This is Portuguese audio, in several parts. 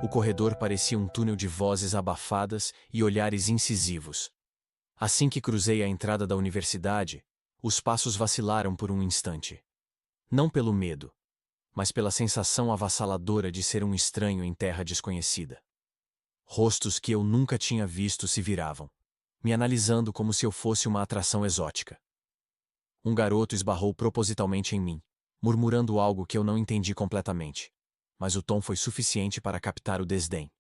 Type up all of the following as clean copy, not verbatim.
O corredor parecia um túnel de vozes abafadas e olhares incisivos. Assim que cruzei a entrada da universidade, os passos vacilaram por um instante. Não pelo medo, mas pela sensação avassaladora de ser um estranho em terra desconhecida. Rostos que eu nunca tinha visto se viravam, me analisando como se eu fosse uma atração exótica. Um garoto esbarrou propositalmente em mim, murmurando algo que eu não entendi completamente, mas o tom foi suficiente para captar o desdém.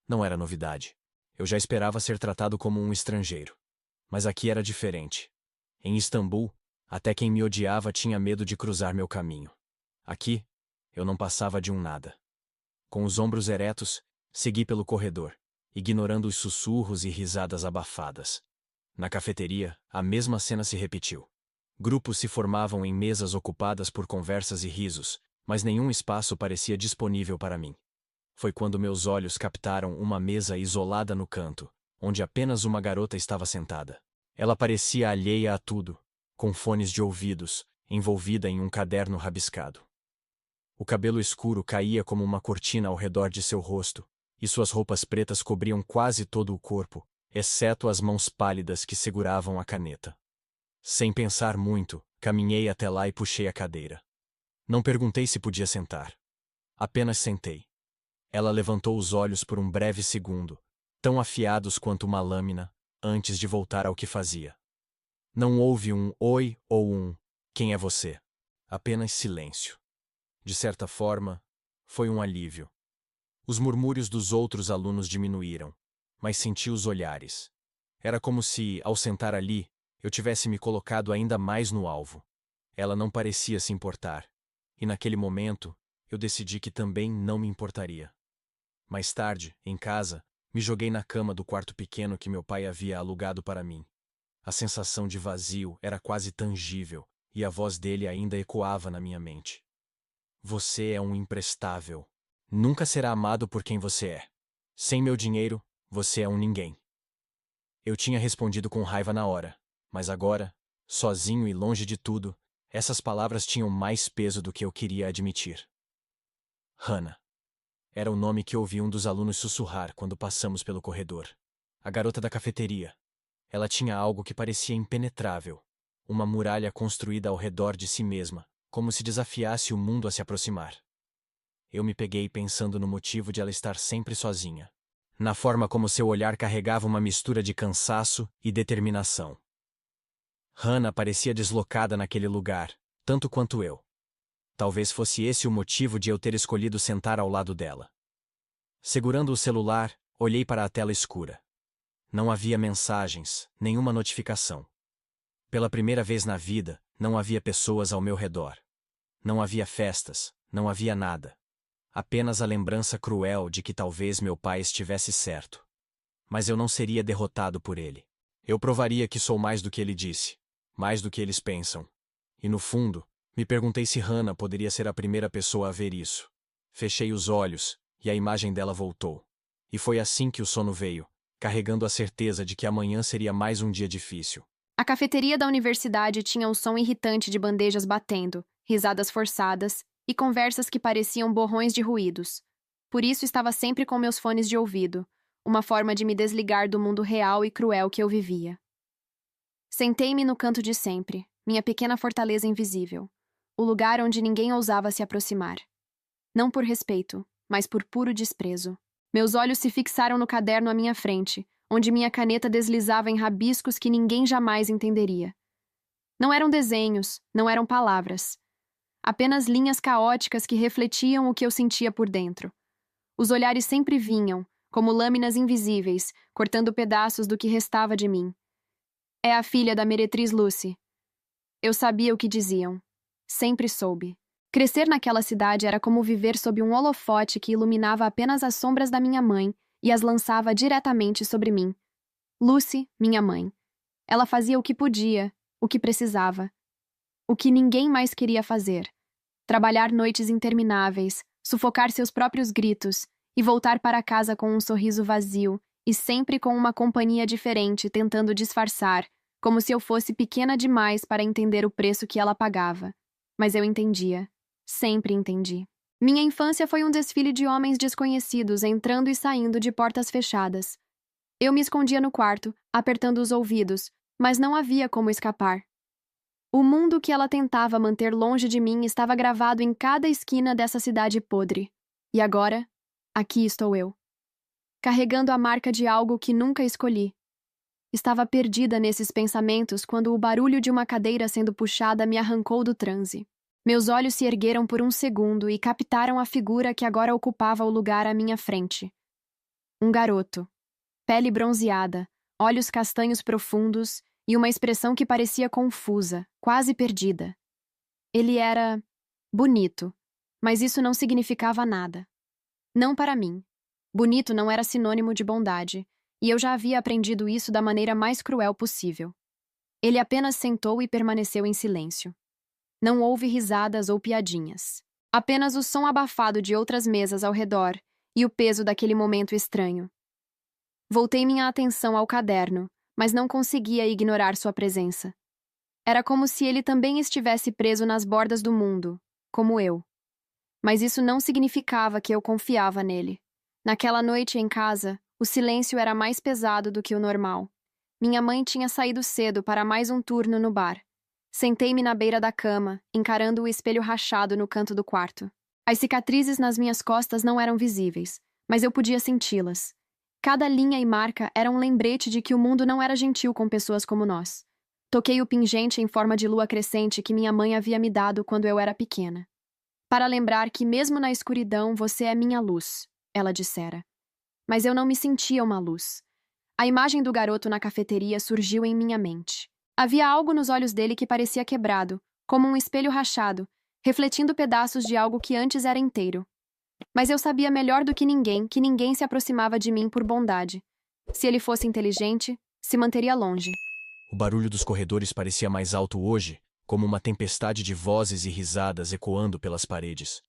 Não era novidade. Eu já esperava ser tratado como um estrangeiro. Mas aqui era diferente. Em Istambul, até quem me odiava tinha medo de cruzar meu caminho. Aqui, eu não passava de um nada. Com os ombros eretos, segui pelo corredor, ignorando os sussurros e risadas abafadas. Na cafeteria, a mesma cena se repetiu. Grupos se formavam em mesas ocupadas por conversas e risos, mas nenhum espaço parecia disponível para mim. Foi quando meus olhos captaram uma mesa isolada no canto, onde apenas uma garota estava sentada. Ela parecia alheia a tudo, com fones de ouvidos, envolvida em um caderno rabiscado. O cabelo escuro caía como uma cortina ao redor de seu rosto, e suas roupas pretas cobriam quase todo o corpo, exceto as mãos pálidas que seguravam a caneta. Sem pensar muito, caminhei até lá e puxei a cadeira. Não perguntei se podia sentar. Apenas sentei. Ela levantou os olhos por um breve segundo, tão afiados quanto uma lâmina, antes de voltar ao que fazia. Não houve um oi ou um quem é você? Apenas silêncio. De certa forma, foi um alívio. Os murmúrios dos outros alunos diminuíram, mas senti os olhares. Era como se, ao sentar ali, eu tivesse me colocado ainda mais no alvo. Ela não parecia se importar, e naquele momento, eu decidi que também não me importaria. Mais tarde, em casa, me joguei na cama do quarto pequeno que meu pai havia alugado para mim. A sensação de vazio era quase tangível, e a voz dele ainda ecoava na minha mente. Você é um imprestável. Nunca será amado por quem você é. Sem meu dinheiro, você é um ninguém. Eu tinha respondido com raiva na hora, mas agora, sozinho e longe de tudo, essas palavras tinham mais peso do que eu queria admitir. Hannah. Era o nome que ouvi um dos alunos sussurrar quando passamos pelo corredor. A garota da cafeteria. Ela tinha algo que parecia impenetrável. Uma muralha construída ao redor de si mesma, como se desafiasse o mundo a se aproximar. Eu me peguei pensando no motivo de ela estar sempre sozinha. Na forma como seu olhar carregava uma mistura de cansaço e determinação. Hannah parecia deslocada naquele lugar, tanto quanto eu. Talvez fosse esse o motivo de eu ter escolhido sentar ao lado dela. Segurando o celular, olhei para a tela escura. Não havia mensagens, nenhuma notificação. Pela primeira vez na vida, não havia pessoas ao meu redor. Não havia festas, não havia nada. Apenas a lembrança cruel de que talvez meu pai estivesse certo. Mas eu não seria derrotado por ele. Eu provaria que sou mais do que ele disse, mais do que eles pensam. E no fundo, me perguntei se Hannah poderia ser a primeira pessoa a ver isso. Fechei os olhos, e a imagem dela voltou. E foi assim que o sono veio, carregando a certeza de que amanhã seria mais um dia difícil. A cafeteria da universidade tinha um som irritante de bandejas batendo, risadas forçadas e conversas que pareciam borrões de ruídos. Por isso estava sempre com meus fones de ouvido, uma forma de me desligar do mundo real e cruel que eu vivia. Sentei-me no canto de sempre, minha pequena fortaleza invisível, o lugar onde ninguém ousava se aproximar. Não por respeito, mas por puro desprezo. Meus olhos se fixaram no caderno à minha frente, onde minha caneta deslizava em rabiscos que ninguém jamais entenderia. Não eram desenhos, não eram palavras. Apenas linhas caóticas que refletiam o que eu sentia por dentro. Os olhares sempre vinham, como lâminas invisíveis, cortando pedaços do que restava de mim. É a filha da meretriz Lucy. Eu sabia o que diziam. Sempre soube. Crescer naquela cidade era como viver sob um holofote que iluminava apenas as sombras da minha mãe e as lançava diretamente sobre mim. Lucy, minha mãe. Ela fazia o que podia, o que precisava. O que ninguém mais queria fazer. Trabalhar noites intermináveis, sufocar seus próprios gritos e voltar para casa com um sorriso vazio e sempre com uma companhia diferente tentando disfarçar, como se eu fosse pequena demais para entender o preço que ela pagava. Mas eu entendia. Sempre entendi. Minha infância foi um desfile de homens desconhecidos entrando e saindo de portas fechadas. Eu me escondia no quarto, apertando os ouvidos, mas não havia como escapar. O mundo que ela tentava manter longe de mim estava gravado em cada esquina dessa cidade podre. E agora, aqui estou eu, carregando a marca de algo que nunca escolhi. Estava perdida nesses pensamentos quando o barulho de uma cadeira sendo puxada me arrancou do transe. Meus olhos se ergueram por um segundo e captaram a figura que agora ocupava o lugar à minha frente. Um garoto. Pele bronzeada, olhos castanhos profundos e uma expressão que parecia confusa, quase perdida. Ele era bonito, mas isso não significava nada. Não para mim. Bonito não era sinônimo de bondade, e eu já havia aprendido isso da maneira mais cruel possível. Ele apenas sentou e permaneceu em silêncio. Não houve risadas ou piadinhas. Apenas o som abafado de outras mesas ao redor e o peso daquele momento estranho. Voltei minha atenção ao caderno, mas não conseguia ignorar sua presença. Era como se ele também estivesse preso nas bordas do mundo, como eu. Mas isso não significava que eu confiava nele. Naquela noite em casa, o silêncio era mais pesado do que o normal. Minha mãe tinha saído cedo para mais um turno no bar. Sentei-me na beira da cama, encarando o espelho rachado no canto do quarto. As cicatrizes nas minhas costas não eram visíveis, mas eu podia senti-las. Cada linha e marca era um lembrete de que o mundo não era gentil com pessoas como nós. Toquei o pingente em forma de lua crescente que minha mãe havia me dado quando eu era pequena. Para lembrar que mesmo na escuridão você é minha luz, ela dissera. Mas eu não me sentia uma luz. A imagem do garoto na cafeteria surgiu em minha mente. Havia algo nos olhos dele que parecia quebrado, como um espelho rachado, refletindo pedaços de algo que antes era inteiro. Mas eu sabia melhor do que ninguém se aproximava de mim por bondade. Se ele fosse inteligente, se manteria longe. O barulho dos corredores parecia mais alto hoje, como uma tempestade de vozes e risadas ecoando pelas paredes.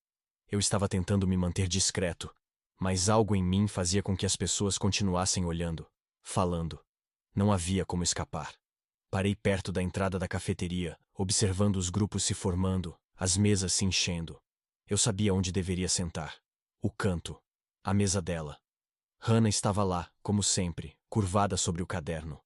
Eu estava tentando me manter discreto, mas algo em mim fazia com que as pessoas continuassem olhando, falando. Não havia como escapar. Parei perto da entrada da cafeteria, observando os grupos se formando, as mesas se enchendo. Eu sabia onde deveria sentar. O canto. A mesa dela. Hannah estava lá, como sempre, curvada sobre o caderno.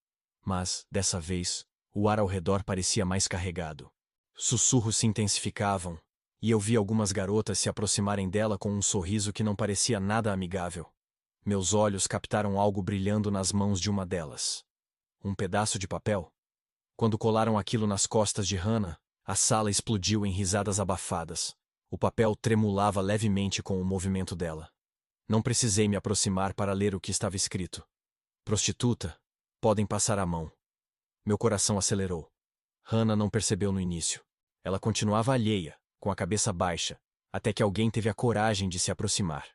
Mas, dessa vez, o ar ao redor parecia mais carregado. Sussurros se intensificavam, e eu vi algumas garotas se aproximarem dela com um sorriso que não parecia nada amigável. Meus olhos captaram algo brilhando nas mãos de uma delas. Um pedaço de papel? Quando colaram aquilo nas costas de Hannah, a sala explodiu em risadas abafadas. O papel tremulava levemente com o movimento dela. Não precisei me aproximar para ler o que estava escrito. Prostituta, podem passar a mão. Meu coração acelerou. Hannah não percebeu no início. Ela continuava alheia, com a cabeça baixa, até que alguém teve a coragem de se aproximar.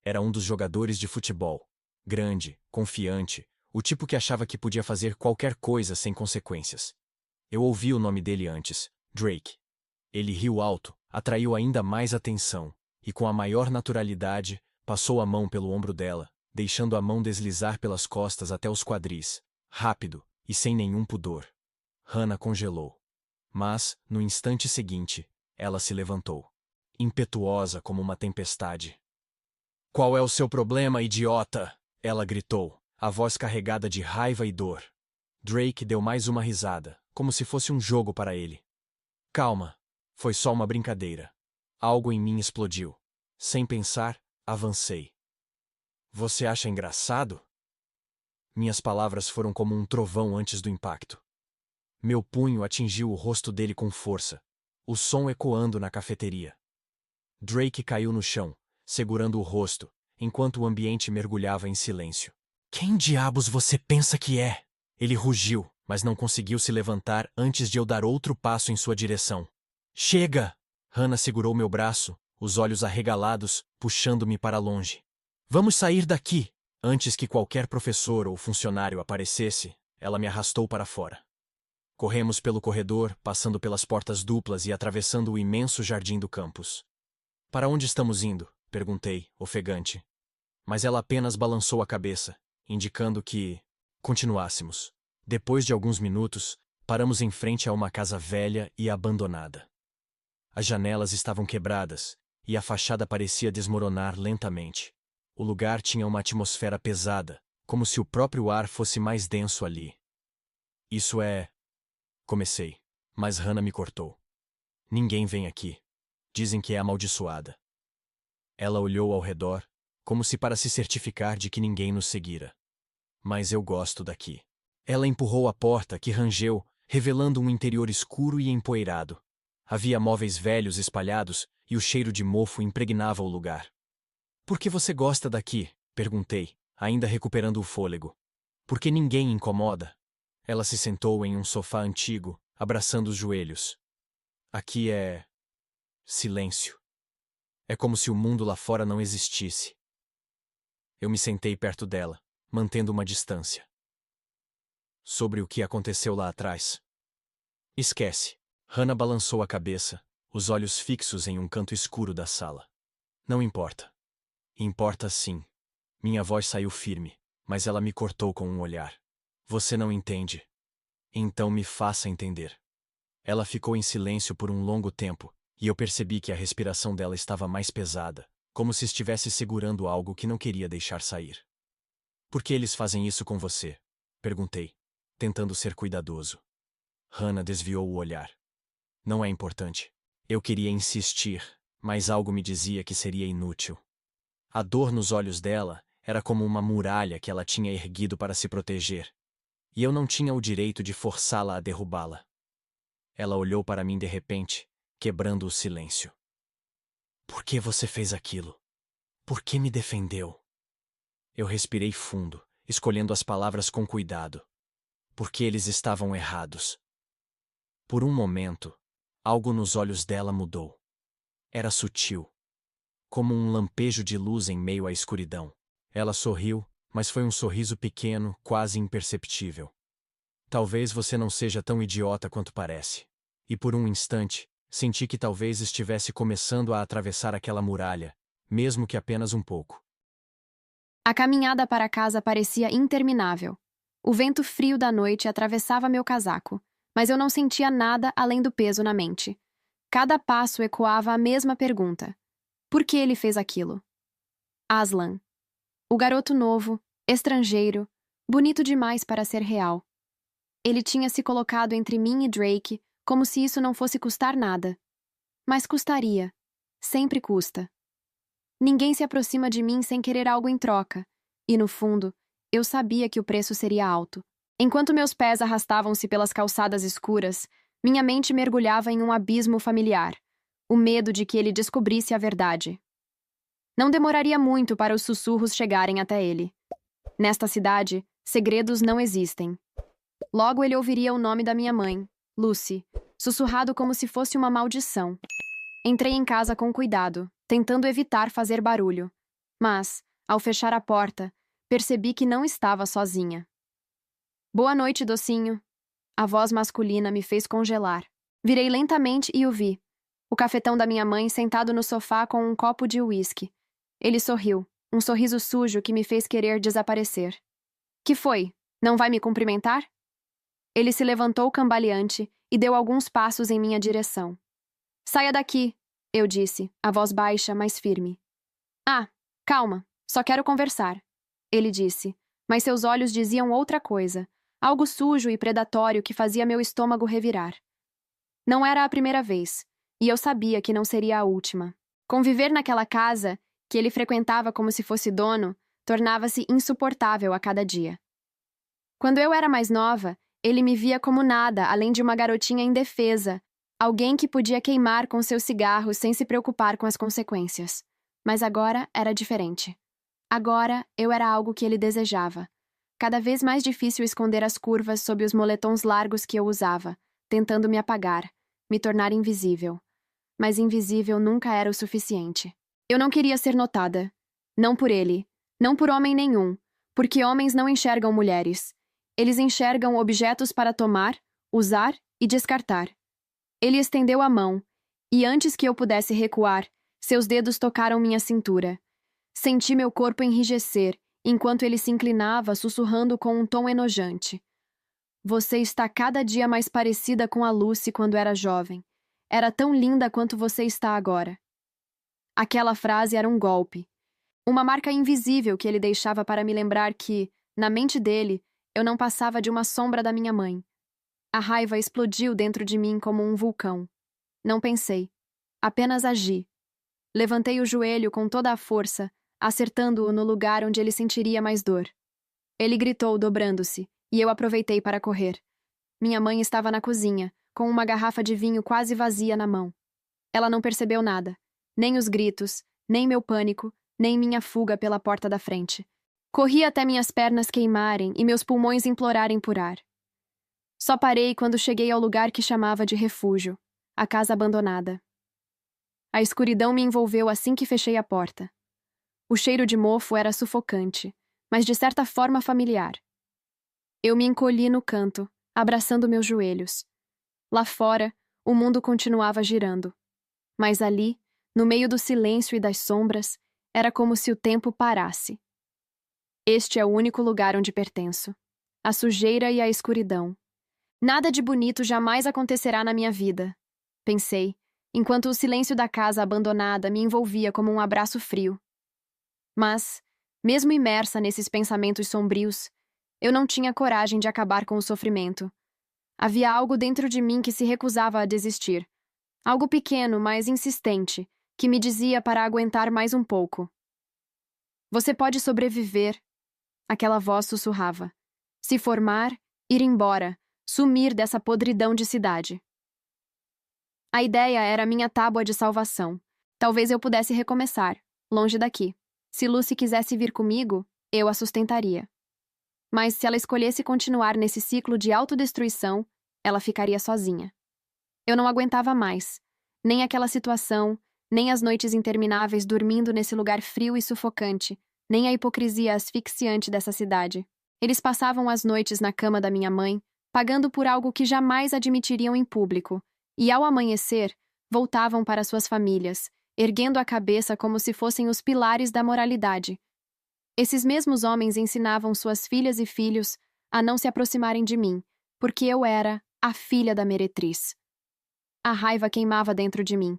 Era um dos jogadores de futebol. Grande, confiante, o tipo que achava que podia fazer qualquer coisa sem consequências. Eu ouvi o nome dele antes, Drake. Ele riu alto, atraiu ainda mais atenção, e com a maior naturalidade, passou a mão pelo ombro dela, deixando a mão deslizar pelas costas até os quadris, rápido e sem nenhum pudor. Hannah congelou. Mas, no instante seguinte, ela se levantou, impetuosa como uma tempestade. "Qual é o seu problema, idiota?" ela gritou, a voz carregada de raiva e dor. Drake deu mais uma risada, como se fosse um jogo para ele. "Calma, foi só uma brincadeira." Algo em mim explodiu. Sem pensar, avancei. "Você acha engraçado?" Minhas palavras foram como um trovão antes do impacto. Meu punho atingiu o rosto dele com força, o som ecoando na cafeteria. Drake caiu no chão, segurando o rosto, enquanto o ambiente mergulhava em silêncio. "Quem diabos você pensa que é?" Ele rugiu, mas não conseguiu se levantar antes de eu dar outro passo em sua direção. "Chega!" Hannah segurou meu braço, os olhos arregalados, puxando-me para longe. "Vamos sair daqui!" Antes que qualquer professor ou funcionário aparecesse, ela me arrastou para fora. Corremos pelo corredor, passando pelas portas duplas e atravessando o imenso jardim do campus. "Para onde estamos indo?" perguntei, ofegante. Mas ela apenas balançou a cabeça, indicando que continuássemos. Depois de alguns minutos, paramos em frente a uma casa velha e abandonada. As janelas estavam quebradas, e a fachada parecia desmoronar lentamente. O lugar tinha uma atmosfera pesada, como se o próprio ar fosse mais denso ali. Isso é... Comecei, mas Hannah me cortou. Ninguém vem aqui. Dizem que é amaldiçoada. Ela olhou ao redor, como se para se certificar de que ninguém nos seguira. Mas eu gosto daqui. Ela empurrou a porta, que rangeu, revelando um interior escuro e empoeirado. Havia móveis velhos espalhados e o cheiro de mofo impregnava o lugar. Por que você gosta daqui? Perguntei, ainda recuperando o fôlego. Porque ninguém incomoda. Ela se sentou em um sofá antigo, abraçando os joelhos. Aqui é... silêncio. É como se o mundo lá fora não existisse. Eu me sentei perto dela, mantendo uma distância. Sobre o que aconteceu lá atrás. Esquece. Hannah balançou a cabeça, os olhos fixos em um canto escuro da sala. Não importa. Importa sim. Minha voz saiu firme, mas ela me cortou com um olhar. Você não entende. Então me faça entender. Ela ficou em silêncio por um longo tempo, e eu percebi que a respiração dela estava mais pesada, como se estivesse segurando algo que não queria deixar sair. Por que eles fazem isso com você? Perguntei, tentando ser cuidadoso. Hannah desviou o olhar. Não é importante. Eu queria insistir, mas algo me dizia que seria inútil. A dor nos olhos dela era como uma muralha que ela tinha erguido para se proteger, e eu não tinha o direito de forçá-la a derrubá-la. Ela olhou para mim de repente, quebrando o silêncio. Por que você fez aquilo? Por que me defendeu? Eu respirei fundo, escolhendo as palavras com cuidado. Porque eles estavam errados. Por um momento, algo nos olhos dela mudou. Era sutil, como um lampejo de luz em meio à escuridão. Ela sorriu, mas foi um sorriso pequeno, quase imperceptível. Talvez você não seja tão idiota quanto parece. E por um instante, senti que talvez estivesse começando a atravessar aquela muralha, mesmo que apenas um pouco. A caminhada para casa parecia interminável. O vento frio da noite atravessava meu casaco, mas eu não sentia nada além do peso na mente. Cada passo ecoava a mesma pergunta. Por que ele fez aquilo? Aslan. O garoto novo, estrangeiro, bonito demais para ser real. Ele tinha se colocado entre mim e Drake, como se isso não fosse custar nada. Mas custaria. Sempre custa. Ninguém se aproxima de mim sem querer algo em troca, e no fundo, eu sabia que o preço seria alto. Enquanto meus pés arrastavam-se pelas calçadas escuras, minha mente mergulhava em um abismo familiar, o medo de que ele descobrisse a verdade. Não demoraria muito para os sussurros chegarem até ele. Nesta cidade, segredos não existem. Logo ele ouviria o nome da minha mãe, Lucy, sussurrado como se fosse uma maldição. Entrei em casa com cuidado, tentando evitar fazer barulho. Mas, ao fechar a porta, percebi que não estava sozinha. Boa noite, docinho. A voz masculina me fez congelar. Virei lentamente e o vi. O cafetão da minha mãe sentado no sofá com um copo de uísque. Ele sorriu, um sorriso sujo que me fez querer desaparecer. Que foi? Não vai me cumprimentar? Ele se levantou cambaleante e deu alguns passos em minha direção. Saia daqui, eu disse, a voz baixa, mas firme. Ah, calma, só quero conversar, ele disse, mas seus olhos diziam outra coisa, algo sujo e predatório que fazia meu estômago revirar. Não era a primeira vez, e eu sabia que não seria a última. Conviver naquela casa, que ele frequentava como se fosse dono, tornava-se insuportável a cada dia. Quando eu era mais nova, ele me via como nada além de uma garotinha indefesa, alguém que podia queimar com seus cigarros sem se preocupar com as consequências. Mas agora era diferente. Agora eu era algo que ele desejava. Cada vez mais difícil esconder as curvas sob os moletons largos que eu usava, tentando me apagar, me tornar invisível. Mas invisível nunca era o suficiente. Eu não queria ser notada. Não por ele. Não por homem nenhum. Porque homens não enxergam mulheres. Eles enxergam objetos para tomar, usar e descartar. Ele estendeu a mão, e antes que eu pudesse recuar, seus dedos tocaram minha cintura. Senti meu corpo enrijecer, enquanto ele se inclinava, sussurrando com um tom enojante. Você está cada dia mais parecida com a Lucy quando era jovem. Era tão linda quanto você está agora. Aquela frase era um golpe. Uma marca invisível que ele deixava para me lembrar que, na mente dele, eu não passava de uma sombra da minha mãe. A raiva explodiu dentro de mim como um vulcão. Não pensei. Apenas agi. Levantei o joelho com toda a força, acertando-o no lugar onde ele sentiria mais dor. Ele gritou, dobrando-se, e eu aproveitei para correr. Minha mãe estava na cozinha, com uma garrafa de vinho quase vazia na mão. Ela não percebeu nada. Nem os gritos, nem meu pânico, nem minha fuga pela porta da frente. Corri até minhas pernas queimarem e meus pulmões implorarem por ar. Só parei quando cheguei ao lugar que chamava de refúgio, a casa abandonada. A escuridão me envolveu assim que fechei a porta. O cheiro de mofo era sufocante, mas de certa forma familiar. Eu me encolhi no canto, abraçando meus joelhos. Lá fora, o mundo continuava girando. Mas ali, no meio do silêncio e das sombras, era como se o tempo parasse. Este é o único lugar onde pertenço. A sujeira e a escuridão. Nada de bonito jamais acontecerá na minha vida, pensei, enquanto o silêncio da casa abandonada me envolvia como um abraço frio. Mas, mesmo imersa nesses pensamentos sombrios, eu não tinha coragem de acabar com o sofrimento. Havia algo dentro de mim que se recusava a desistir. Algo pequeno, mas insistente, que me dizia para aguentar mais um pouco. Você pode sobreviver, aquela voz sussurrava. Se formar, ir embora, sumir dessa podridão de cidade. A ideia era minha tábua de salvação. Talvez eu pudesse recomeçar, longe daqui. Se Lucy quisesse vir comigo, eu a sustentaria. Mas se ela escolhesse continuar nesse ciclo de autodestruição, ela ficaria sozinha. Eu não aguentava mais, nem aquela situação, nem as noites intermináveis dormindo nesse lugar frio e sufocante, nem a hipocrisia asfixiante dessa cidade. Eles passavam as noites na cama da minha mãe, pagando por algo que jamais admitiriam em público, e ao amanhecer, voltavam para suas famílias, erguendo a cabeça como se fossem os pilares da moralidade. Esses mesmos homens ensinavam suas filhas e filhos a não se aproximarem de mim, porque eu era a filha da meretriz. A raiva queimava dentro de mim,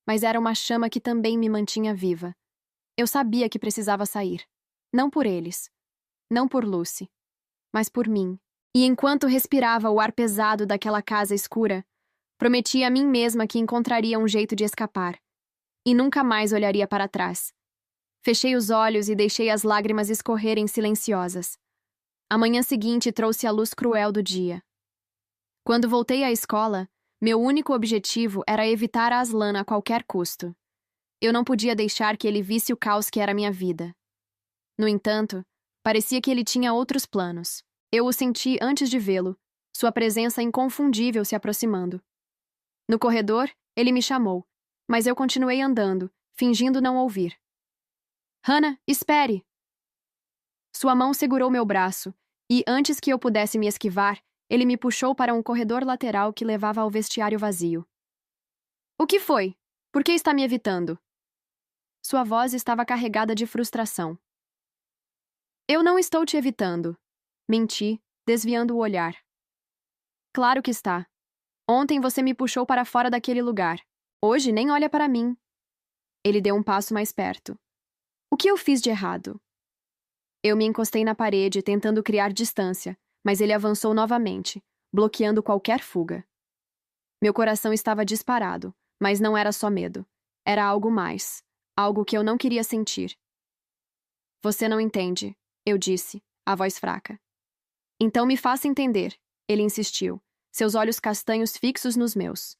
mas era uma chama que também me mantinha viva. Eu sabia que precisava sair. Não por eles. Não por Lucy. Mas por mim. E enquanto respirava o ar pesado daquela casa escura, prometi a mim mesma que encontraria um jeito de escapar. E nunca mais olharia para trás. Fechei os olhos e deixei as lágrimas escorrerem silenciosas. A manhã seguinte trouxe a luz cruel do dia. Quando voltei à escola, meu único objetivo era evitar Aslan a qualquer custo. Eu não podia deixar que ele visse o caos que era minha vida. No entanto, parecia que ele tinha outros planos. Eu o senti antes de vê-lo, sua presença inconfundível se aproximando. No corredor, ele me chamou, mas eu continuei andando, fingindo não ouvir. Hannah, espere! Sua mão segurou meu braço, e antes que eu pudesse me esquivar, ele me puxou para um corredor lateral que levava ao vestiário vazio. O que foi? Por que está me evitando? Sua voz estava carregada de frustração. Eu não estou te evitando. Menti, desviando o olhar. Claro que está. Ontem você me puxou para fora daquele lugar. Hoje nem olha para mim. Ele deu um passo mais perto. O que eu fiz de errado? Eu me encostei na parede, tentando criar distância, mas ele avançou novamente, bloqueando qualquer fuga. Meu coração estava disparado, mas não era só medo. Era algo mais. Algo que eu não queria sentir. Você não entende, eu disse, a voz fraca. Então me faça entender, ele insistiu, seus olhos castanhos fixos nos meus.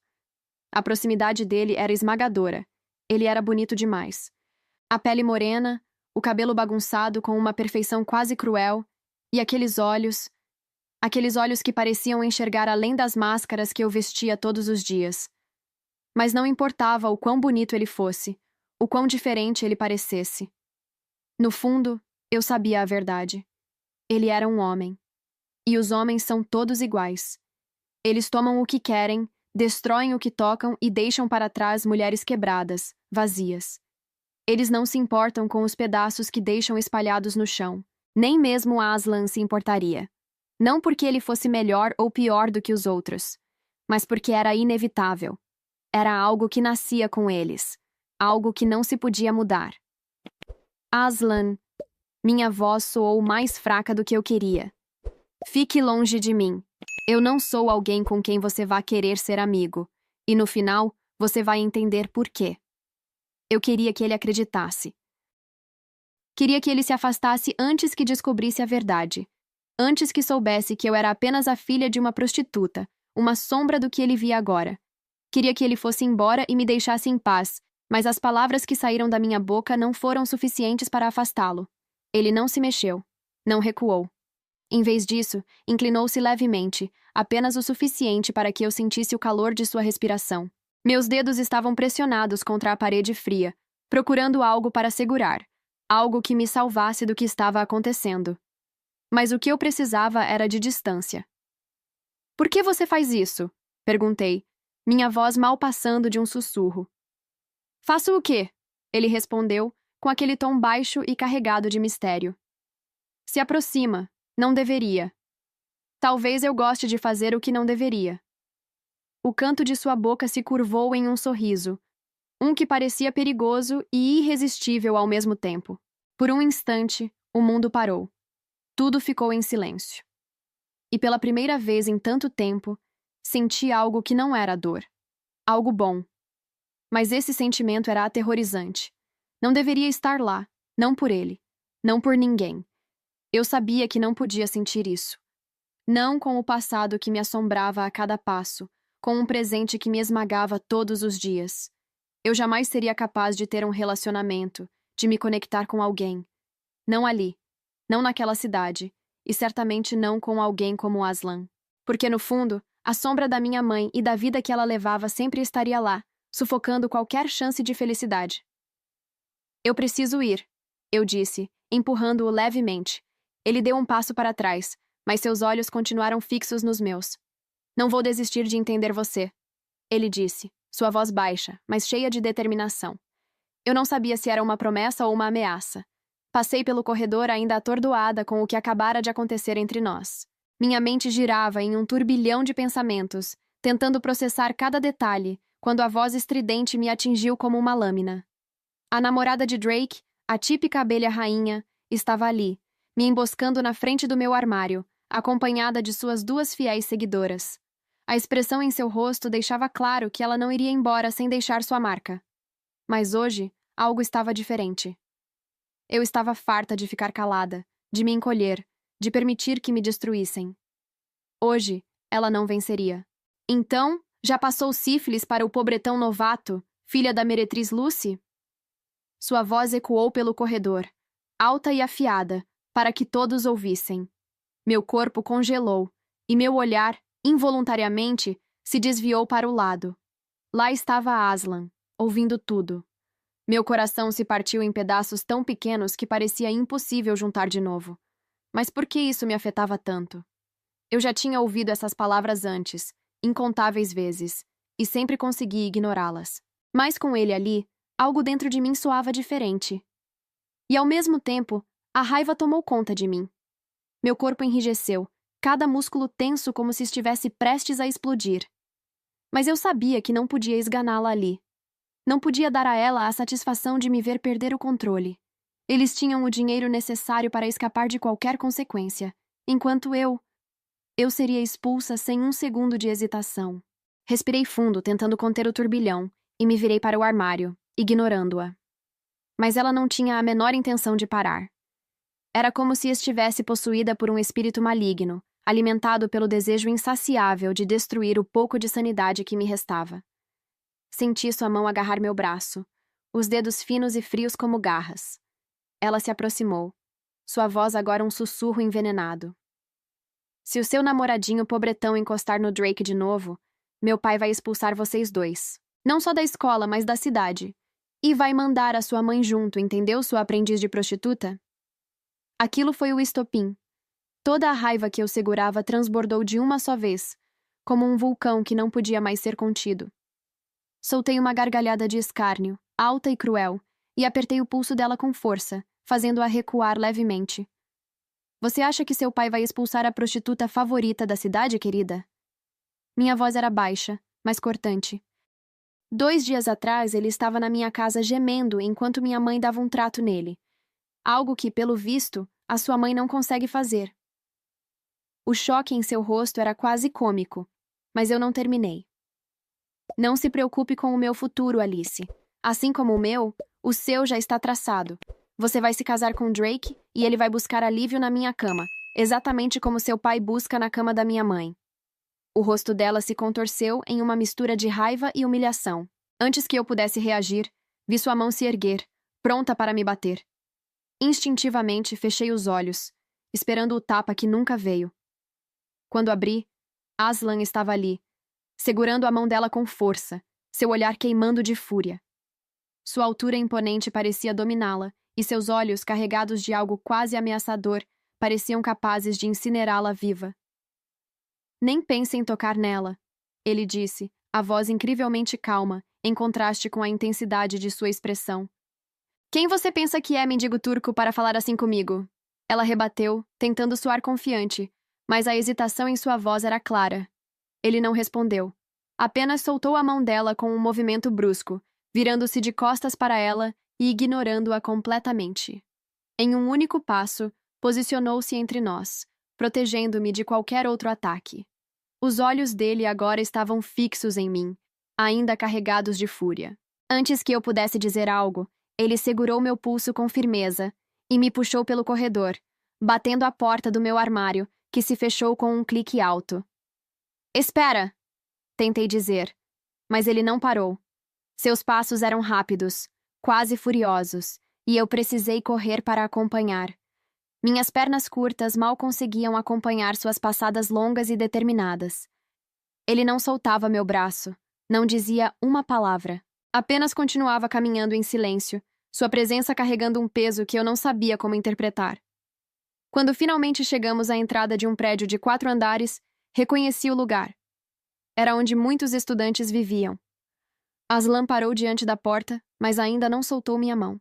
A proximidade dele era esmagadora. Ele era bonito demais. A pele morena, o cabelo bagunçado com uma perfeição quase cruel, e aqueles olhos que pareciam enxergar além das máscaras que eu vestia todos os dias. Mas não importava o quão bonito ele fosse, o quão diferente ele parecesse. No fundo, eu sabia a verdade. Ele era um homem. E os homens são todos iguais. Eles tomam o que querem, destroem o que tocam e deixam para trás mulheres quebradas, vazias. Eles não se importam com os pedaços que deixam espalhados no chão. Nem mesmo Aslan se importaria. Não porque ele fosse melhor ou pior do que os outros, mas porque era inevitável. Era algo que nascia com eles. algo que não se podia mudar. Aslan, minha voz soou mais fraca do que eu queria. Fique longe de mim. Eu não sou alguém com quem você vá querer ser amigo. E no final, você vai entender por quê. Eu queria que ele acreditasse. Queria que ele se afastasse antes que descobrisse a verdade. Antes que soubesse que eu era apenas a filha de uma prostituta, uma sombra do que ele via agora. Queria que ele fosse embora e me deixasse em paz, mas as palavras que saíram da minha boca não foram suficientes para afastá-lo. Ele não se mexeu. Não recuou. Em vez disso, inclinou-se levemente, apenas o suficiente para que eu sentisse o calor de sua respiração. Meus dedos estavam pressionados contra a parede fria, procurando algo para segurar, algo que me salvasse do que estava acontecendo. Mas o que eu precisava era de distância. Por que você faz isso? Perguntei, minha voz mal passando de um sussurro. Faço o quê? Ele respondeu, com aquele tom baixo e carregado de mistério. Se aproxima. Não deveria. Talvez eu goste de fazer o que não deveria. O canto de sua boca se curvou em um sorriso, um que parecia perigoso e irresistível ao mesmo tempo. Por um instante, o mundo parou. Tudo ficou em silêncio. E pela primeira vez em tanto tempo, senti algo que não era dor. Algo bom. Mas esse sentimento era aterrorizante. Não deveria estar lá, não por ele, não por ninguém. Eu sabia que não podia sentir isso. Não com o passado que me assombrava a cada passo, com um presente que me esmagava todos os dias. Eu jamais seria capaz de ter um relacionamento, de me conectar com alguém. Não ali, não naquela cidade, e certamente não com alguém como Aslan. Porque, no fundo, a sombra da minha mãe e da vida que ela levava sempre estaria lá, sufocando qualquer chance de felicidade. Eu preciso ir, eu disse, empurrando-o levemente. Ele deu um passo para trás, mas seus olhos continuaram fixos nos meus. Não vou desistir de entender você, ele disse, sua voz baixa, mas cheia de determinação. Eu não sabia se era uma promessa ou uma ameaça. Passei pelo corredor ainda atordoada com o que acabara de acontecer entre nós. Minha mente girava em um turbilhão de pensamentos, tentando processar cada detalhe, quando a voz estridente me atingiu como uma lâmina. A namorada de Drake, a típica abelha rainha, estava ali, me emboscando na frente do meu armário, acompanhada de suas 2 fiéis seguidoras. A expressão em seu rosto deixava claro que ela não iria embora sem deixar sua marca. Mas hoje, algo estava diferente. Eu estava farta de ficar calada, de me encolher, de permitir que me destruíssem. Hoje, ela não venceria. Então, já passou sífilis para o pobretão novato, filha da meretriz Lucy? Sua voz ecoou pelo corredor, alta e afiada, para que todos ouvissem. Meu corpo congelou, e meu olhar, involuntariamente, se desviou para o lado. Lá estava Aslan, ouvindo tudo. Meu coração se partiu em pedaços tão pequenos que parecia impossível juntar de novo. Mas por que isso me afetava tanto? Eu já tinha ouvido essas palavras antes, incontáveis vezes, e sempre consegui ignorá-las. Mas com ele ali, algo dentro de mim soava diferente. E ao mesmo tempo, a raiva tomou conta de mim. Meu corpo enrijeceu, cada músculo tenso como se estivesse prestes a explodir. Mas eu sabia que não podia esganá-la ali. Não podia dar a ela a satisfação de me ver perder o controle. Eles tinham o dinheiro necessário para escapar de qualquer consequência, enquanto eu seria expulsa sem um segundo de hesitação. Respirei fundo, tentando conter o turbilhão, e me virei para o armário, ignorando-a. Mas ela não tinha a menor intenção de parar. Era como se estivesse possuída por um espírito maligno, alimentado pelo desejo insaciável de destruir o pouco de sanidade que me restava. Senti sua mão agarrar meu braço, os dedos finos e frios como garras. Ela se aproximou, sua voz agora um sussurro envenenado. Se o seu namoradinho pobretão encostar no Drake de novo, meu pai vai expulsar vocês 2. Não só da escola, mas da cidade. E vai mandar a sua mãe junto, entendeu, sua aprendiz de prostituta? Aquilo foi o estopim. Toda a raiva que eu segurava transbordou de uma só vez, como um vulcão que não podia mais ser contido. Soltei uma gargalhada de escárnio, alta e cruel, e apertei o pulso dela com força, fazendo-a recuar levemente. Você acha que seu pai vai expulsar a prostituta favorita da cidade, querida? Minha voz era baixa, mas cortante. 2 dias atrás, ele estava na minha casa gemendo enquanto minha mãe dava um trato nele. Algo que, pelo visto, a sua mãe não consegue fazer. O choque em seu rosto era quase cômico, mas eu não terminei. Não se preocupe com o meu futuro, Alice. Assim como o meu, o seu já está traçado. Você vai se casar com Drake e ele vai buscar alívio na minha cama, exatamente como seu pai busca na cama da minha mãe. O rosto dela se contorceu em uma mistura de raiva e humilhação. Antes que eu pudesse reagir, vi sua mão se erguer, pronta para me bater. Instintivamente, fechei os olhos, esperando o tapa que nunca veio. Quando abri, Aslan estava ali, segurando a mão dela com força, seu olhar queimando de fúria. Sua altura imponente parecia dominá-la, e seus olhos, carregados de algo quase ameaçador, pareciam capazes de incinerá-la viva. Nem pense em tocar nela, ele disse, a voz incrivelmente calma, em contraste com a intensidade de sua expressão. Quem você pensa que é, mendigo turco, para falar assim comigo? Ela rebateu, tentando soar confiante, mas a hesitação em sua voz era clara. Ele não respondeu. Apenas soltou a mão dela com um movimento brusco, virando-se de costas para ela e ignorando-a completamente. Em um único passo, posicionou-se entre nós, protegendo-me de qualquer outro ataque. Os olhos dele agora estavam fixos em mim, ainda carregados de fúria. Antes que eu pudesse dizer algo, ele segurou meu pulso com firmeza e me puxou pelo corredor, batendo a porta do meu armário, que se fechou com um clique alto. Espera! Tentei dizer, mas ele não parou. Seus passos eram rápidos, quase furiosos, e eu precisei correr para acompanhar. Minhas pernas curtas mal conseguiam acompanhar suas passadas longas e determinadas. Ele não soltava meu braço, não dizia uma palavra. Apenas continuava caminhando em silêncio, sua presença carregando um peso que eu não sabia como interpretar. Quando finalmente chegamos à entrada de um prédio de 4 andares, reconheci o lugar. Era onde muitos estudantes viviam. Aslan parou diante da porta, mas ainda não soltou minha mão.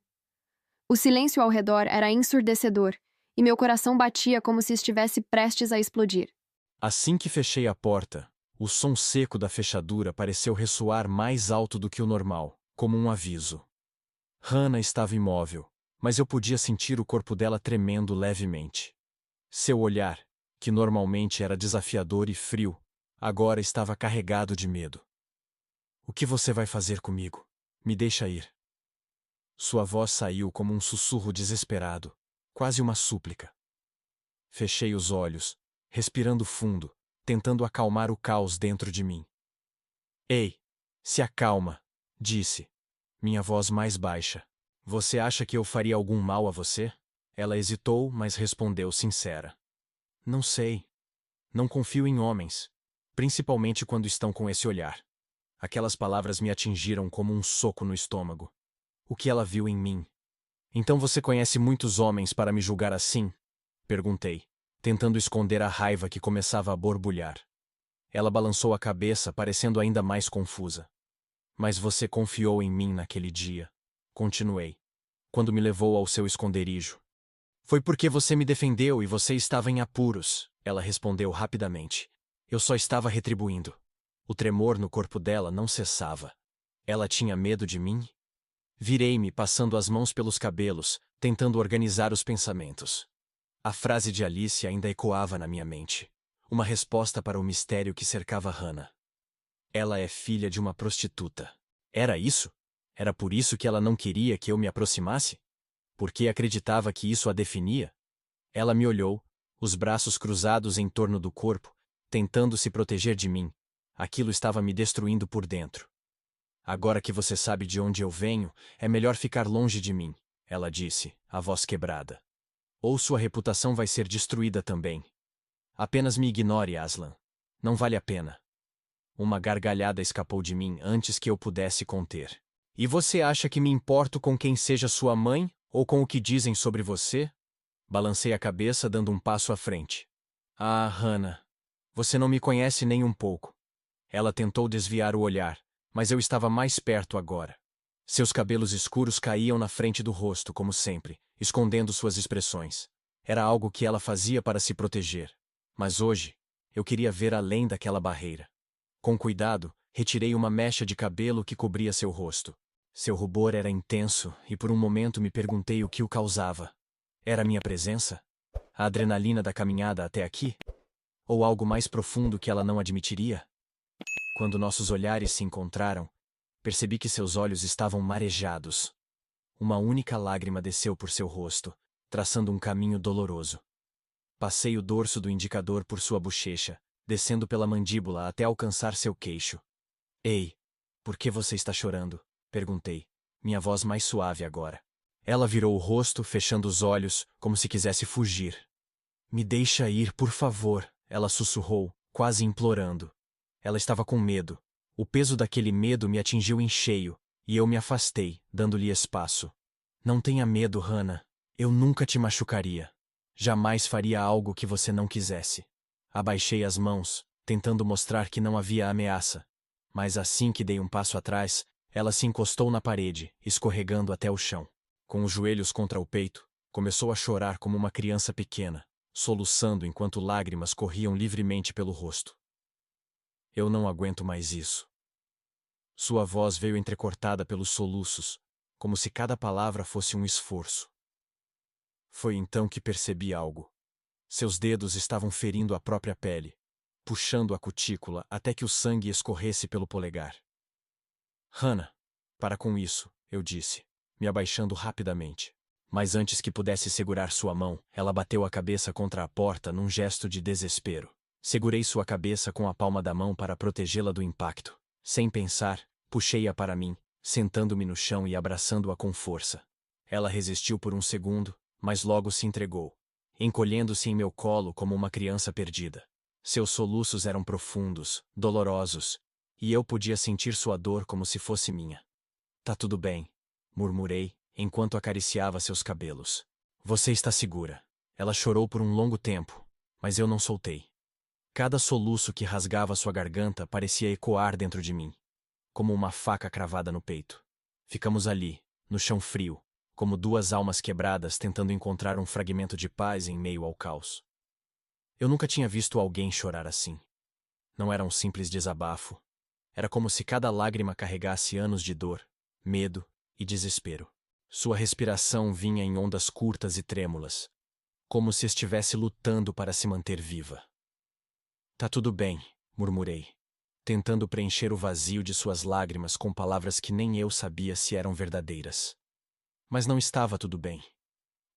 O silêncio ao redor era ensurdecedor, e meu coração batia como se estivesse prestes a explodir. Assim que fechei a porta, o som seco da fechadura pareceu ressoar mais alto do que o normal, como um aviso. Hannah estava imóvel, mas eu podia sentir o corpo dela tremendo levemente. Seu olhar, que normalmente era desafiador e frio, agora estava carregado de medo. O que você vai fazer comigo? Me deixa ir. Sua voz saiu como um sussurro desesperado, quase uma súplica. Fechei os olhos, respirando fundo, tentando acalmar o caos dentro de mim. Ei, se acalma, disse, minha voz mais baixa. Você acha que eu faria algum mal a você? Ela hesitou, mas respondeu sincera. Não sei. Não confio em homens, principalmente quando estão com esse olhar. Aquelas palavras me atingiram como um soco no estômago. O que ela viu em mim? Então você conhece muitos homens para me julgar assim? Perguntei, tentando esconder a raiva que começava a borbulhar. Ela balançou a cabeça, parecendo ainda mais confusa. Mas você confiou em mim naquele dia. Continuei, quando me levou ao seu esconderijo. Foi porque você me defendeu e você estava em apuros, ela respondeu rapidamente. Eu só estava retribuindo. O tremor no corpo dela não cessava. Ela tinha medo de mim? Virei-me, passando as mãos pelos cabelos, tentando organizar os pensamentos. A frase de Alice ainda ecoava na minha mente. Uma resposta para o mistério que cercava Hannah. Ela é filha de uma prostituta. Era isso? Era por isso que ela não queria que eu me aproximasse? Porque acreditava que isso a definia? Ela me olhou, os braços cruzados em torno do corpo, tentando se proteger de mim. Aquilo estava me destruindo por dentro. Agora que você sabe de onde eu venho, é melhor ficar longe de mim, ela disse, a voz quebrada. Ou sua reputação vai ser destruída também. Apenas me ignore, Aslan. Não vale a pena. Uma gargalhada escapou de mim antes que eu pudesse conter. E você acha que me importo com quem seja sua mãe ou com o que dizem sobre você? Balancei a cabeça dando um passo à frente. Ah, Hannah, você não me conhece nem um pouco. Ela tentou desviar o olhar, mas eu estava mais perto agora. Seus cabelos escuros caíam na frente do rosto, como sempre, escondendo suas expressões. Era algo que ela fazia para se proteger. Mas hoje, eu queria ver além daquela barreira. Com cuidado, Retirei uma mecha de cabelo que cobria seu rosto. Seu rubor era intenso e por um momento me perguntei o que o causava. Era minha presença? A adrenalina da caminhada até aqui? Ou algo mais profundo que ela não admitiria? Quando nossos olhares se encontraram, percebi que seus olhos estavam marejados. Uma única lágrima desceu por seu rosto, traçando um caminho doloroso. Passei o dorso do indicador por sua bochecha, descendo pela mandíbula até alcançar seu queixo. Ei, por que você está chorando? Perguntei, minha voz mais suave agora. Ela virou o rosto, fechando os olhos, como se quisesse fugir. Me deixa ir, por favor, ela sussurrou, quase implorando. Ela estava com medo. O peso daquele medo me atingiu em cheio, e eu me afastei, dando-lhe espaço. Não tenha medo, Hannah. Eu nunca te machucaria. Jamais faria algo que você não quisesse. Abaixei as mãos, tentando mostrar que não havia ameaça. Mas assim que dei um passo atrás, ela se encostou na parede, escorregando até o chão. Com os joelhos contra o peito, começou a chorar como uma criança pequena, soluçando enquanto lágrimas corriam livremente pelo rosto. Eu não aguento mais isso. Sua voz veio entrecortada pelos soluços, como se cada palavra fosse um esforço. Foi então que percebi algo. Seus dedos estavam ferindo a própria pele, puxando a cutícula até que o sangue escorresse pelo polegar. Hannah, para com isso, eu disse, me abaixando rapidamente. Mas antes que pudesse segurar sua mão, ela bateu a cabeça contra a porta num gesto de desespero. Segurei sua cabeça com a palma da mão para protegê-la do impacto. Sem pensar, puxei-a para mim, sentando-me no chão e abraçando-a com força. Ela resistiu por um segundo, mas logo se entregou, encolhendo-se em meu colo como uma criança perdida. Seus soluços eram profundos, dolorosos, e eu podia sentir sua dor como se fosse minha. Tá tudo bem, murmurei, enquanto acariciava seus cabelos. Você está segura. Ela chorou por um longo tempo, mas eu não soltei. Cada soluço que rasgava sua garganta parecia ecoar dentro de mim, como uma faca cravada no peito. Ficamos ali, no chão frio, como duas almas quebradas tentando encontrar um fragmento de paz em meio ao caos. Eu nunca tinha visto alguém chorar assim. Não era um simples desabafo. Era como se cada lágrima carregasse anos de dor, medo e desespero. Sua respiração vinha em ondas curtas e trêmulas, como se estivesse lutando para se manter viva. Tá tudo bem, murmurei, tentando preencher o vazio de suas lágrimas com palavras que nem eu sabia se eram verdadeiras. Mas não estava tudo bem.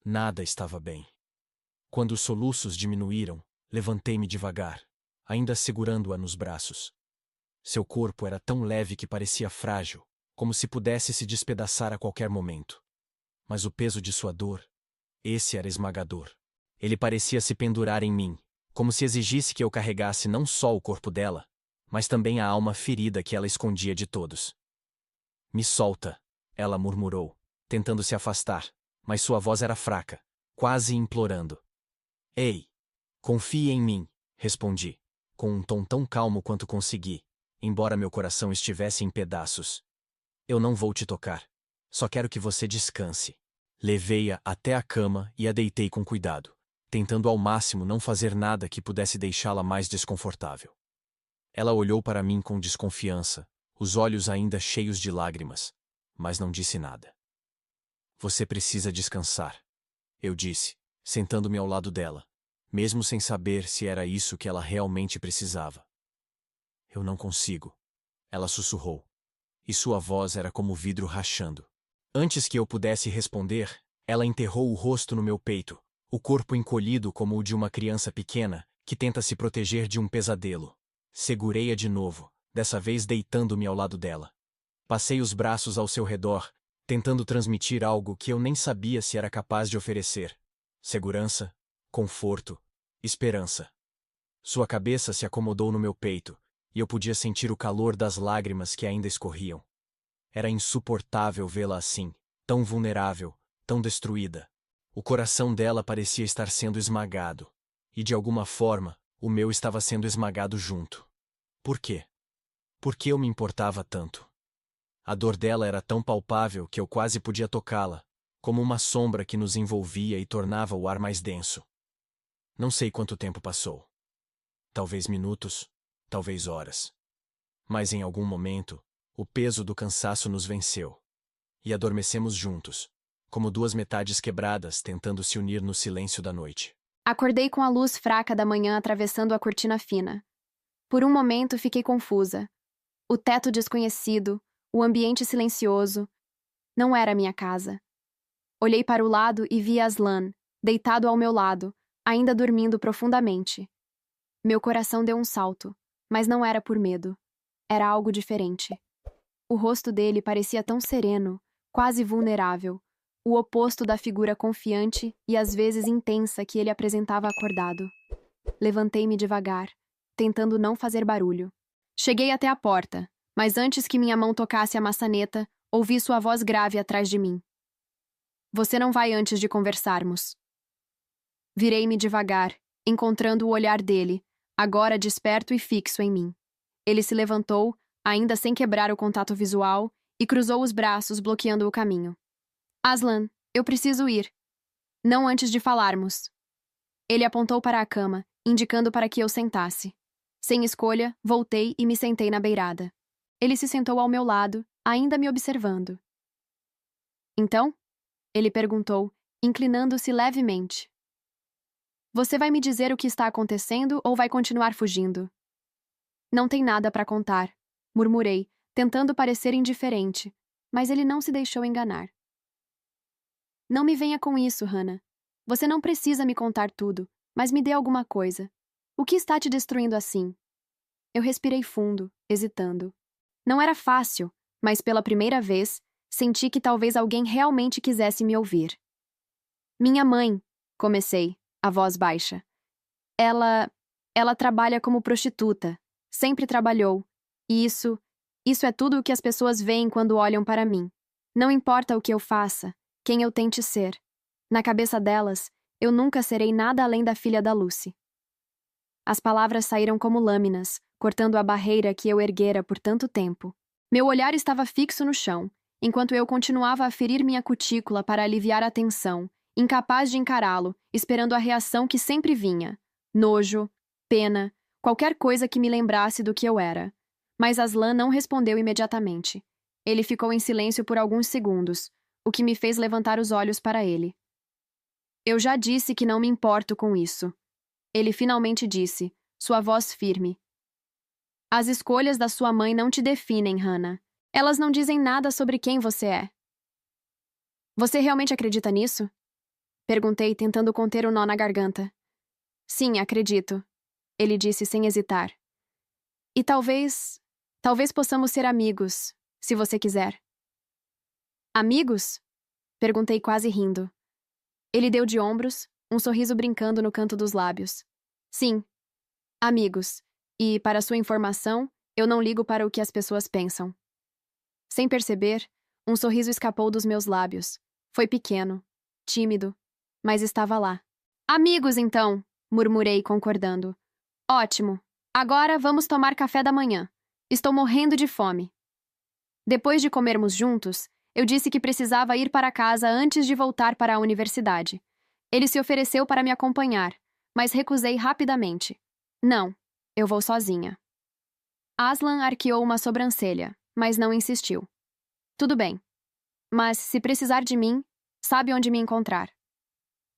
Nada estava bem. Quando os soluços diminuíram, levantei-me devagar, ainda segurando-a nos braços. Seu corpo era tão leve que parecia frágil, como se pudesse se despedaçar a qualquer momento. Mas o peso de sua dor, esse era esmagador. Ele parecia se pendurar em mim, como se exigisse que eu carregasse não só o corpo dela, mas também a alma ferida que ela escondia de todos. Me solta, ela murmurou, tentando se afastar, mas sua voz era fraca, quase implorando. Ei, confie em mim, respondi, com um tom tão calmo quanto consegui, embora meu coração estivesse em pedaços. Eu não vou te tocar. Só quero que você descanse. Levei-a até a cama e a deitei com cuidado, tentando ao máximo não fazer nada que pudesse deixá-la mais desconfortável. Ela olhou para mim com desconfiança, os olhos ainda cheios de lágrimas, mas não disse nada. Você precisa descansar, eu disse, sentando-me ao lado dela, mesmo sem saber se era isso que ela realmente precisava. Eu não consigo, ela sussurrou, e sua voz era como vidro rachando. Antes que eu pudesse responder, ela enterrou o rosto no meu peito, o corpo encolhido como o de uma criança pequena, que tenta se proteger de um pesadelo. Segurei-a de novo, dessa vez deitando-me ao lado dela. Passei os braços ao seu redor, tentando transmitir algo que eu nem sabia se era capaz de oferecer. Segurança, conforto, esperança. Sua cabeça se acomodou no meu peito, e eu podia sentir o calor das lágrimas que ainda escorriam. Era insuportável vê-la assim, tão vulnerável, tão destruída. O coração dela parecia estar sendo esmagado, e de alguma forma, o meu estava sendo esmagado junto. Por quê? Por que eu me importava tanto? A dor dela era tão palpável que eu quase podia tocá-la, como uma sombra que nos envolvia e tornava o ar mais denso. Não sei quanto tempo passou. Talvez minutos, talvez horas. Mas em algum momento, o peso do cansaço nos venceu. E adormecemos juntos, como duas metades quebradas tentando se unir no silêncio da noite. Acordei com a luz fraca da manhã atravessando a cortina fina. Por um momento fiquei confusa. O teto desconhecido, o ambiente silencioso. Não era minha casa. Olhei para o lado e vi Aslan, deitado ao meu lado, ainda dormindo profundamente. Meu coração deu um salto, mas não era por medo. Era algo diferente. O rosto dele parecia tão sereno, quase vulnerável, o oposto da figura confiante e às vezes intensa que ele apresentava acordado. Levantei-me devagar, tentando não fazer barulho. Cheguei até a porta, mas antes que minha mão tocasse a maçaneta, ouvi sua voz grave atrás de mim. Você não vai antes de conversarmos. Virei-me devagar, encontrando o olhar dele, agora desperto e fixo em mim. Ele se levantou, ainda sem quebrar o contato visual, e cruzou os braços, bloqueando o caminho. Aslan, eu preciso ir. Não antes de falarmos. Ele apontou para a cama, indicando para que eu sentasse. Sem escolha, voltei e me sentei na beirada. Ele se sentou ao meu lado, ainda me observando. Então? Ele perguntou, inclinando-se levemente. Você vai me dizer o que está acontecendo ou vai continuar fugindo? Não tem nada para contar, murmurei, tentando parecer indiferente, mas ele não se deixou enganar. Não me venha com isso, Hannah. Você não precisa me contar tudo, mas me dê alguma coisa. O que está te destruindo assim? Eu respirei fundo, hesitando. Não era fácil, mas pela primeira vez, senti que talvez alguém realmente quisesse me ouvir. Minha mãe, comecei, a voz baixa. Ela trabalha como prostituta. Sempre trabalhou. E isso é tudo o que as pessoas veem quando olham para mim. Não importa o que eu faça, quem eu tente ser. Na cabeça delas, eu nunca serei nada além da filha da Lucy. As palavras saíram como lâminas, cortando a barreira que eu erguera por tanto tempo. Meu olhar estava fixo no chão, enquanto eu continuava a ferir minha cutícula para aliviar a tensão, incapaz de encará-lo, esperando a reação que sempre vinha. Nojo, pena, qualquer coisa que me lembrasse do que eu era. Mas Aslan não respondeu imediatamente. Ele ficou em silêncio por alguns segundos, o que me fez levantar os olhos para ele. Eu já disse que não me importo com isso. Ele finalmente disse, sua voz firme. As escolhas da sua mãe não te definem, Hannah. Elas não dizem nada sobre quem você é. Você realmente acredita nisso? Perguntei, tentando conter o nó na garganta. Sim, acredito, ele disse sem hesitar. E talvez possamos ser amigos, se você quiser. Amigos? Perguntei quase rindo. Ele deu de ombros, um sorriso brincando no canto dos lábios. Sim, amigos. E, para sua informação, eu não ligo para o que as pessoas pensam. Sem perceber, um sorriso escapou dos meus lábios. Foi pequeno, tímido, mas estava lá. Amigos, então, murmurei, concordando. Ótimo. Agora vamos tomar café da manhã. Estou morrendo de fome. Depois de comermos juntos, eu disse que precisava ir para casa antes de voltar para a universidade. Ele se ofereceu para me acompanhar, mas recusei rapidamente. Não, eu vou sozinha. Aslan arqueou uma sobrancelha, mas não insistiu. Tudo bem. Mas, se precisar de mim, sabe onde me encontrar.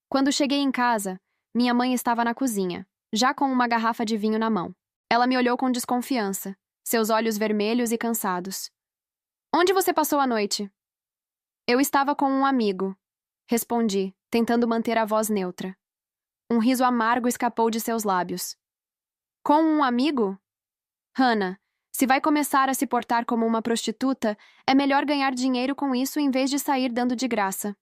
Quando cheguei em casa, minha mãe estava na cozinha, já com uma garrafa de vinho na mão. Ela me olhou com desconfiança, seus olhos vermelhos e cansados. Onde você passou a noite? Eu estava com um amigo, respondi, tentando manter a voz neutra. Um riso amargo escapou de seus lábios. Com um amigo? Hannah, se vai começar a se portar como uma prostituta, é melhor ganhar dinheiro com isso em vez de sair dando de graça.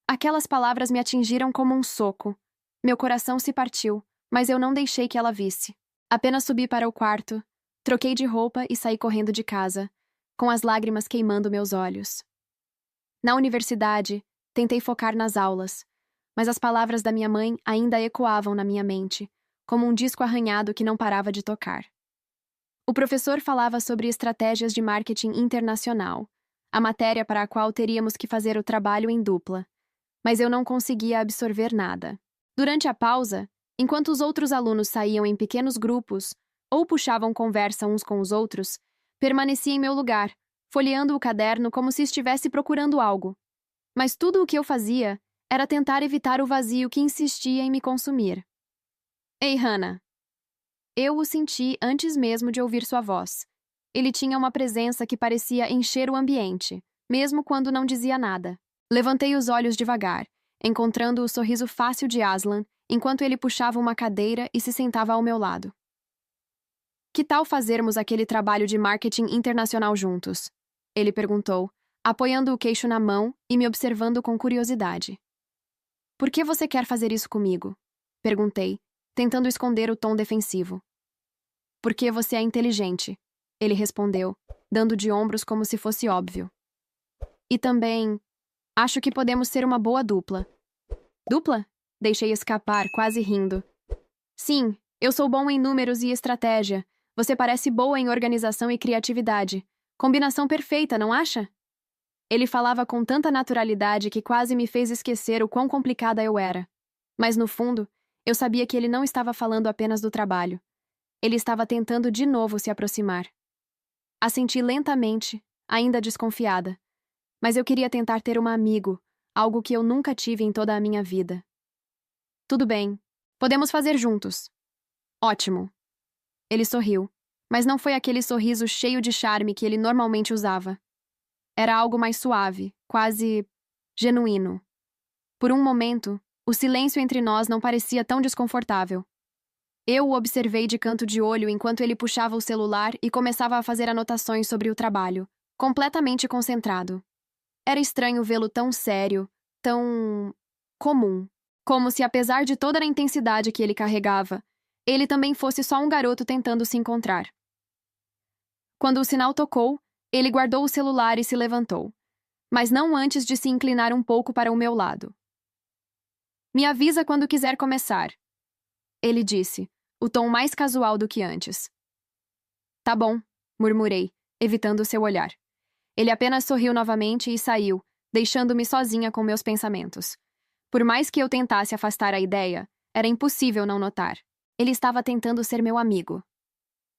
Aquelas palavras me atingiram como um soco. Meu coração se partiu, mas eu não deixei que ela visse. Apenas subi para o quarto, troquei de roupa e saí correndo de casa, com as lágrimas queimando meus olhos. Na universidade, tentei focar nas aulas, mas as palavras da minha mãe ainda ecoavam na minha mente, como um disco arranhado que não parava de tocar. O professor falava sobre estratégias de marketing internacional, a matéria para a qual teríamos que fazer o trabalho em dupla, mas eu não conseguia absorver nada. Durante a pausa, enquanto os outros alunos saíam em pequenos grupos, ou puxavam conversa uns com os outros, permaneci em meu lugar, folheando o caderno como se estivesse procurando algo. Mas tudo o que eu fazia era tentar evitar o vazio que insistia em me consumir. Ei, Hannah. Eu o senti antes mesmo de ouvir sua voz. Ele tinha uma presença que parecia encher o ambiente, mesmo quando não dizia nada. Levantei os olhos devagar, encontrando o sorriso fácil de Aslan, enquanto ele puxava uma cadeira e se sentava ao meu lado. Que tal fazermos aquele trabalho de marketing internacional juntos? Ele perguntou, apoiando o queixo na mão e me observando com curiosidade. Por que você quer fazer isso comigo? Perguntei, tentando esconder o tom defensivo. Porque você é inteligente, ele respondeu, dando de ombros como se fosse óbvio. E também, acho que podemos ser uma boa dupla. Dupla? Deixei escapar, quase rindo. Sim, eu sou bom em números e estratégia. Você parece boa em organização e criatividade. Combinação perfeita, não acha? Ele falava com tanta naturalidade que quase me fez esquecer o quão complicada eu era. Mas no fundo, eu sabia que ele não estava falando apenas do trabalho. Ele estava tentando de novo se aproximar. Assenti lentamente, ainda desconfiada. Mas eu queria tentar ter um amigo, algo que eu nunca tive em toda a minha vida. Tudo bem, podemos fazer juntos. Ótimo. Ele sorriu, mas não foi aquele sorriso cheio de charme que ele normalmente usava. Era algo mais suave, quase genuíno. Por um momento, o silêncio entre nós não parecia tão desconfortável. Eu o observei de canto de olho enquanto ele puxava o celular e começava a fazer anotações sobre o trabalho, completamente concentrado. Era estranho vê-lo tão sério, tão comum, como se, apesar de toda a intensidade que ele carregava, ele também fosse só um garoto tentando se encontrar. Quando o sinal tocou, ele guardou o celular e se levantou, mas não antes de se inclinar um pouco para o meu lado. Me avisa quando quiser começar, ele disse, o tom mais casual do que antes. Tá bom, murmurei, evitando seu olhar. Ele apenas sorriu novamente e saiu, deixando-me sozinha com meus pensamentos. Por mais que eu tentasse afastar a ideia, era impossível não notar. Ele estava tentando ser meu amigo.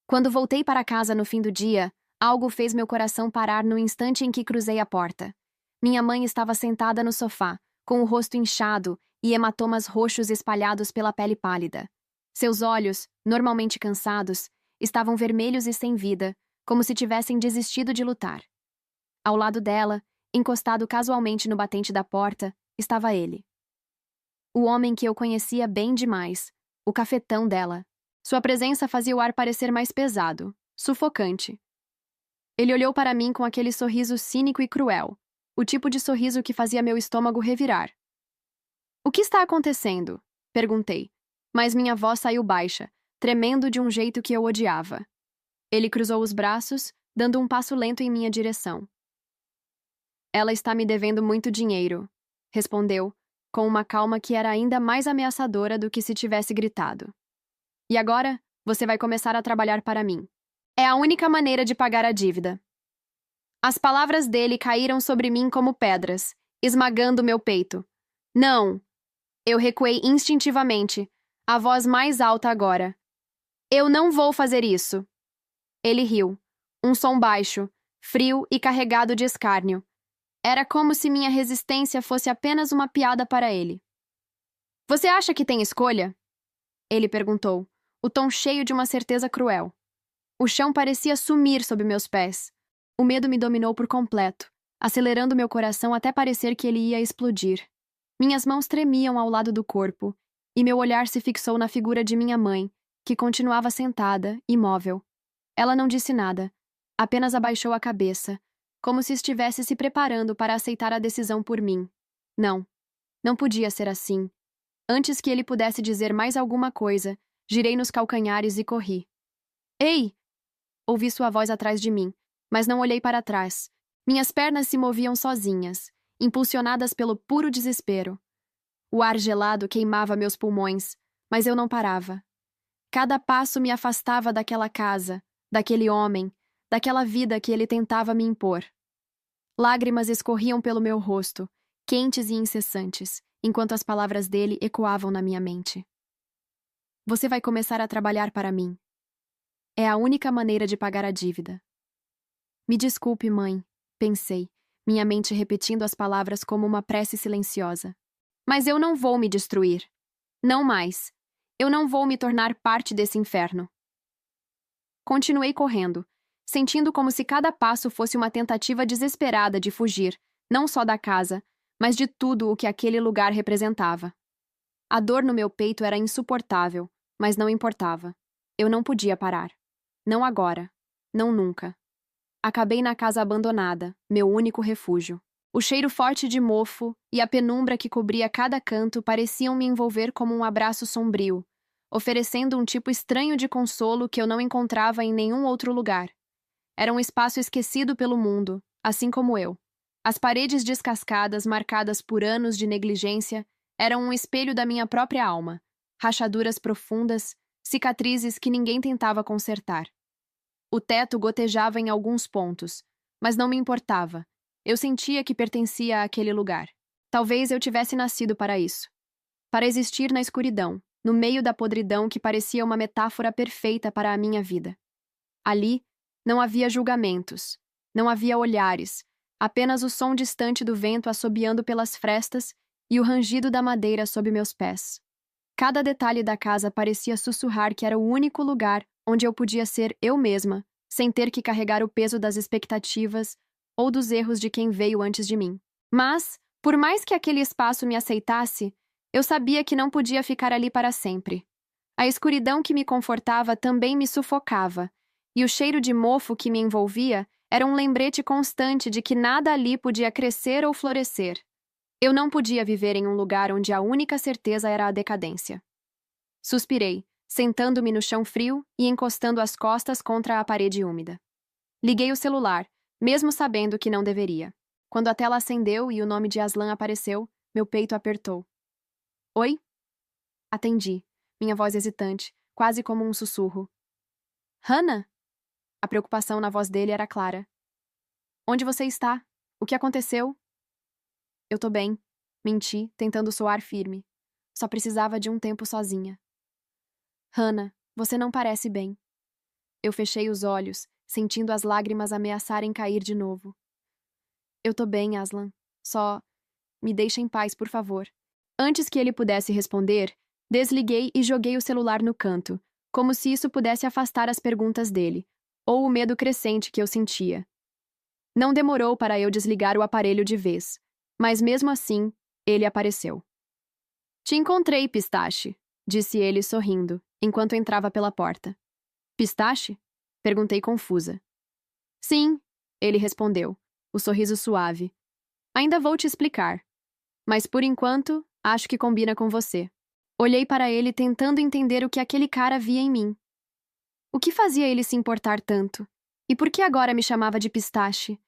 Quando voltei para casa no fim do dia, algo fez meu coração parar no instante em que cruzei a porta. Minha mãe estava sentada no sofá, com o rosto inchado e hematomas roxos espalhados pela pele pálida. Seus olhos, normalmente cansados, estavam vermelhos e sem vida, como se tivessem desistido de lutar. Ao lado dela, encostado casualmente no batente da porta, estava ele. O homem que eu conhecia bem demais, o cafetão dela. Sua presença fazia o ar parecer mais pesado, sufocante. Ele olhou para mim com aquele sorriso cínico e cruel, o tipo de sorriso que fazia meu estômago revirar. O que está acontecendo? Perguntei, mas minha voz saiu baixa, tremendo de um jeito que eu odiava. Ele cruzou os braços, dando um passo lento em minha direção. Ela está me devendo muito dinheiro, respondeu, com uma calma que era ainda mais ameaçadora do que se tivesse gritado. E agora, você vai começar a trabalhar para mim. É a única maneira de pagar a dívida. As palavras dele caíram sobre mim como pedras, esmagando meu peito. Não! Eu recuei instintivamente, a voz mais alta agora. Eu não vou fazer isso. Ele riu, um som baixo, frio e carregado de escárnio. Era como se minha resistência fosse apenas uma piada para ele. Você acha que tem escolha? Ele perguntou, o tom cheio de uma certeza cruel. O chão parecia sumir sob meus pés. O medo me dominou por completo, acelerando meu coração até parecer que ele ia explodir. Minhas mãos tremiam ao lado do corpo, e meu olhar se fixou na figura de minha mãe, que continuava sentada, imóvel. Ela não disse nada, apenas abaixou a cabeça, como se estivesse se preparando para aceitar a decisão por mim. Não, não podia ser assim. Antes que ele pudesse dizer mais alguma coisa, girei nos calcanhares e corri. Ei! Ouvi sua voz atrás de mim, mas não olhei para trás. Minhas pernas se moviam sozinhas, impulsionadas pelo puro desespero. O ar gelado queimava meus pulmões, mas eu não parava. Cada passo me afastava daquela casa, daquele homem, daquela vida que ele tentava me impor. Lágrimas escorriam pelo meu rosto, quentes e incessantes, enquanto as palavras dele ecoavam na minha mente. Você vai começar a trabalhar para mim. É a única maneira de pagar a dívida. Me desculpe, mãe, pensei, minha mente repetindo as palavras como uma prece silenciosa. Mas eu não vou me destruir. Não mais. Eu não vou me tornar parte desse inferno. Continuei correndo, sentindo como se cada passo fosse uma tentativa desesperada de fugir, não só da casa, mas de tudo o que aquele lugar representava. A dor no meu peito era insuportável, mas não importava. Eu não podia parar. Não agora. Não nunca. Acabei na casa abandonada, meu único refúgio. O cheiro forte de mofo e a penumbra que cobria cada canto pareciam me envolver como um abraço sombrio, oferecendo um tipo estranho de consolo que eu não encontrava em nenhum outro lugar. Era um espaço esquecido pelo mundo, assim como eu. As paredes descascadas, marcadas por anos de negligência, eram um espelho da minha própria alma, rachaduras profundas, cicatrizes que ninguém tentava consertar. O teto gotejava em alguns pontos, mas não me importava. Eu sentia que pertencia àquele lugar. Talvez eu tivesse nascido para isso. Para existir na escuridão, no meio da podridão que parecia uma metáfora perfeita para a minha vida. Ali, não havia julgamentos, não havia olhares, apenas o som distante do vento assobiando pelas frestas e o rangido da madeira sob meus pés. Cada detalhe da casa parecia sussurrar que era o único lugar onde eu podia ser eu mesma, sem ter que carregar o peso das expectativas ou dos erros de quem veio antes de mim. Mas, por mais que aquele espaço me aceitasse, eu sabia que não podia ficar ali para sempre. A escuridão que me confortava também me sufocava, e o cheiro de mofo que me envolvia era um lembrete constante de que nada ali podia crescer ou florescer. Eu não podia viver em um lugar onde a única certeza era a decadência. Suspirei, sentando-me no chão frio e encostando as costas contra a parede úmida. Liguei o celular, mesmo sabendo que não deveria. Quando a tela acendeu e o nome de Aslan apareceu, meu peito apertou. Oi? Atendi, minha voz hesitante, quase como um sussurro. Hannah? A preocupação na voz dele era clara. Onde você está? O que aconteceu? Eu tô bem, menti, tentando soar firme. Só precisava de um tempo sozinha. Hannah, você não parece bem. Eu fechei os olhos, sentindo as lágrimas ameaçarem cair de novo. Eu tô bem, Aslan. Só me deixa em paz, por favor. Antes que ele pudesse responder, desliguei e joguei o celular no canto, como se isso pudesse afastar as perguntas dele, ou o medo crescente que eu sentia. Não demorou para eu desligar o aparelho de vez, mas mesmo assim, ele apareceu. Te encontrei, Pistache, disse ele sorrindo, enquanto entrava pela porta. Pistache? Perguntei confusa. Sim, ele respondeu, o sorriso suave. Ainda vou te explicar. Mas por enquanto, acho que combina com você. Olhei para ele tentando entender o que aquele cara via em mim. O que fazia ele se importar tanto? E por que agora me chamava de Pistache?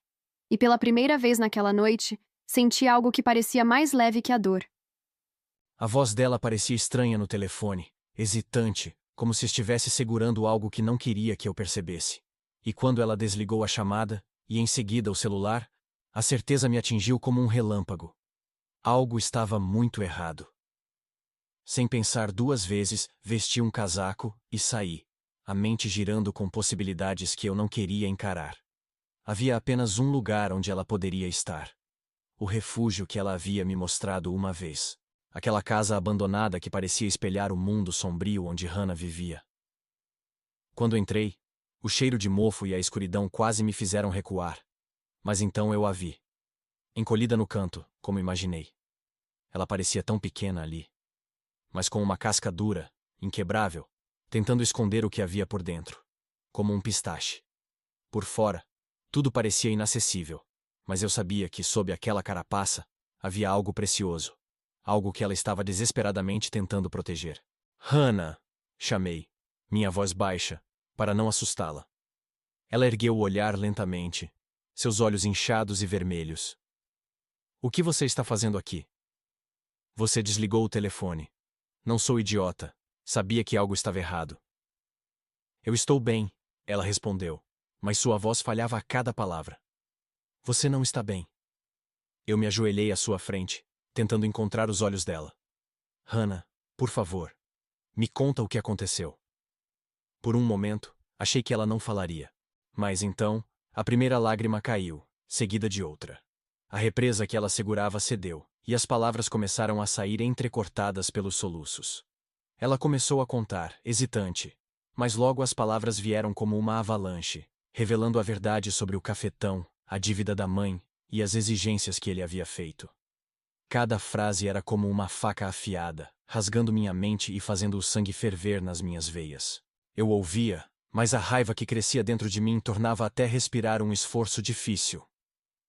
E pela primeira vez naquela noite, senti algo que parecia mais leve que a dor. A voz dela parecia estranha no telefone, hesitante, como se estivesse segurando algo que não queria que eu percebesse. E quando ela desligou a chamada, e em seguida o celular, a certeza me atingiu como um relâmpago. Algo estava muito errado. Sem pensar duas vezes, vesti um casaco e saí, a mente girando com possibilidades que eu não queria encarar. Havia apenas um lugar onde ela poderia estar. O refúgio que ela havia me mostrado uma vez. Aquela casa abandonada que parecia espelhar o mundo sombrio onde Hannah vivia. Quando entrei, o cheiro de mofo e a escuridão quase me fizeram recuar. Mas então eu a vi. Encolhida no canto, como imaginei. Ela parecia tão pequena ali. Mas com uma casca dura, inquebrável, tentando esconder o que havia por dentro. Como um pistache. Por fora, tudo parecia inacessível. Mas eu sabia que, sob aquela carapaça, havia algo precioso. Algo que ela estava desesperadamente tentando proteger. Hannah! Chamei, minha voz baixa, para não assustá-la. Ela ergueu o olhar lentamente, seus olhos inchados e vermelhos. O que você está fazendo aqui? Você desligou o telefone. Não sou idiota. Sabia que algo estava errado. Eu estou bem, ela respondeu, mas sua voz falhava a cada palavra. Você não está bem. Eu me ajoelhei à sua frente, tentando encontrar os olhos dela. Hannah, por favor, me conta o que aconteceu. Por um momento, Achei que ela não falaria. Mas então, a primeira lágrima caiu, seguida de outra. A represa que ela segurava cedeu, e as palavras começaram a sair entrecortadas pelos soluços. Ela começou a contar, hesitante, mas logo as palavras vieram como uma avalanche, revelando a verdade sobre o cafetão, a dívida da mãe e as exigências que ele havia feito. Cada frase era como uma faca afiada, rasgando minha mente e fazendo o sangue ferver nas minhas veias. Eu ouvia, mas a raiva que crescia dentro de mim tornava até respirar um esforço difícil.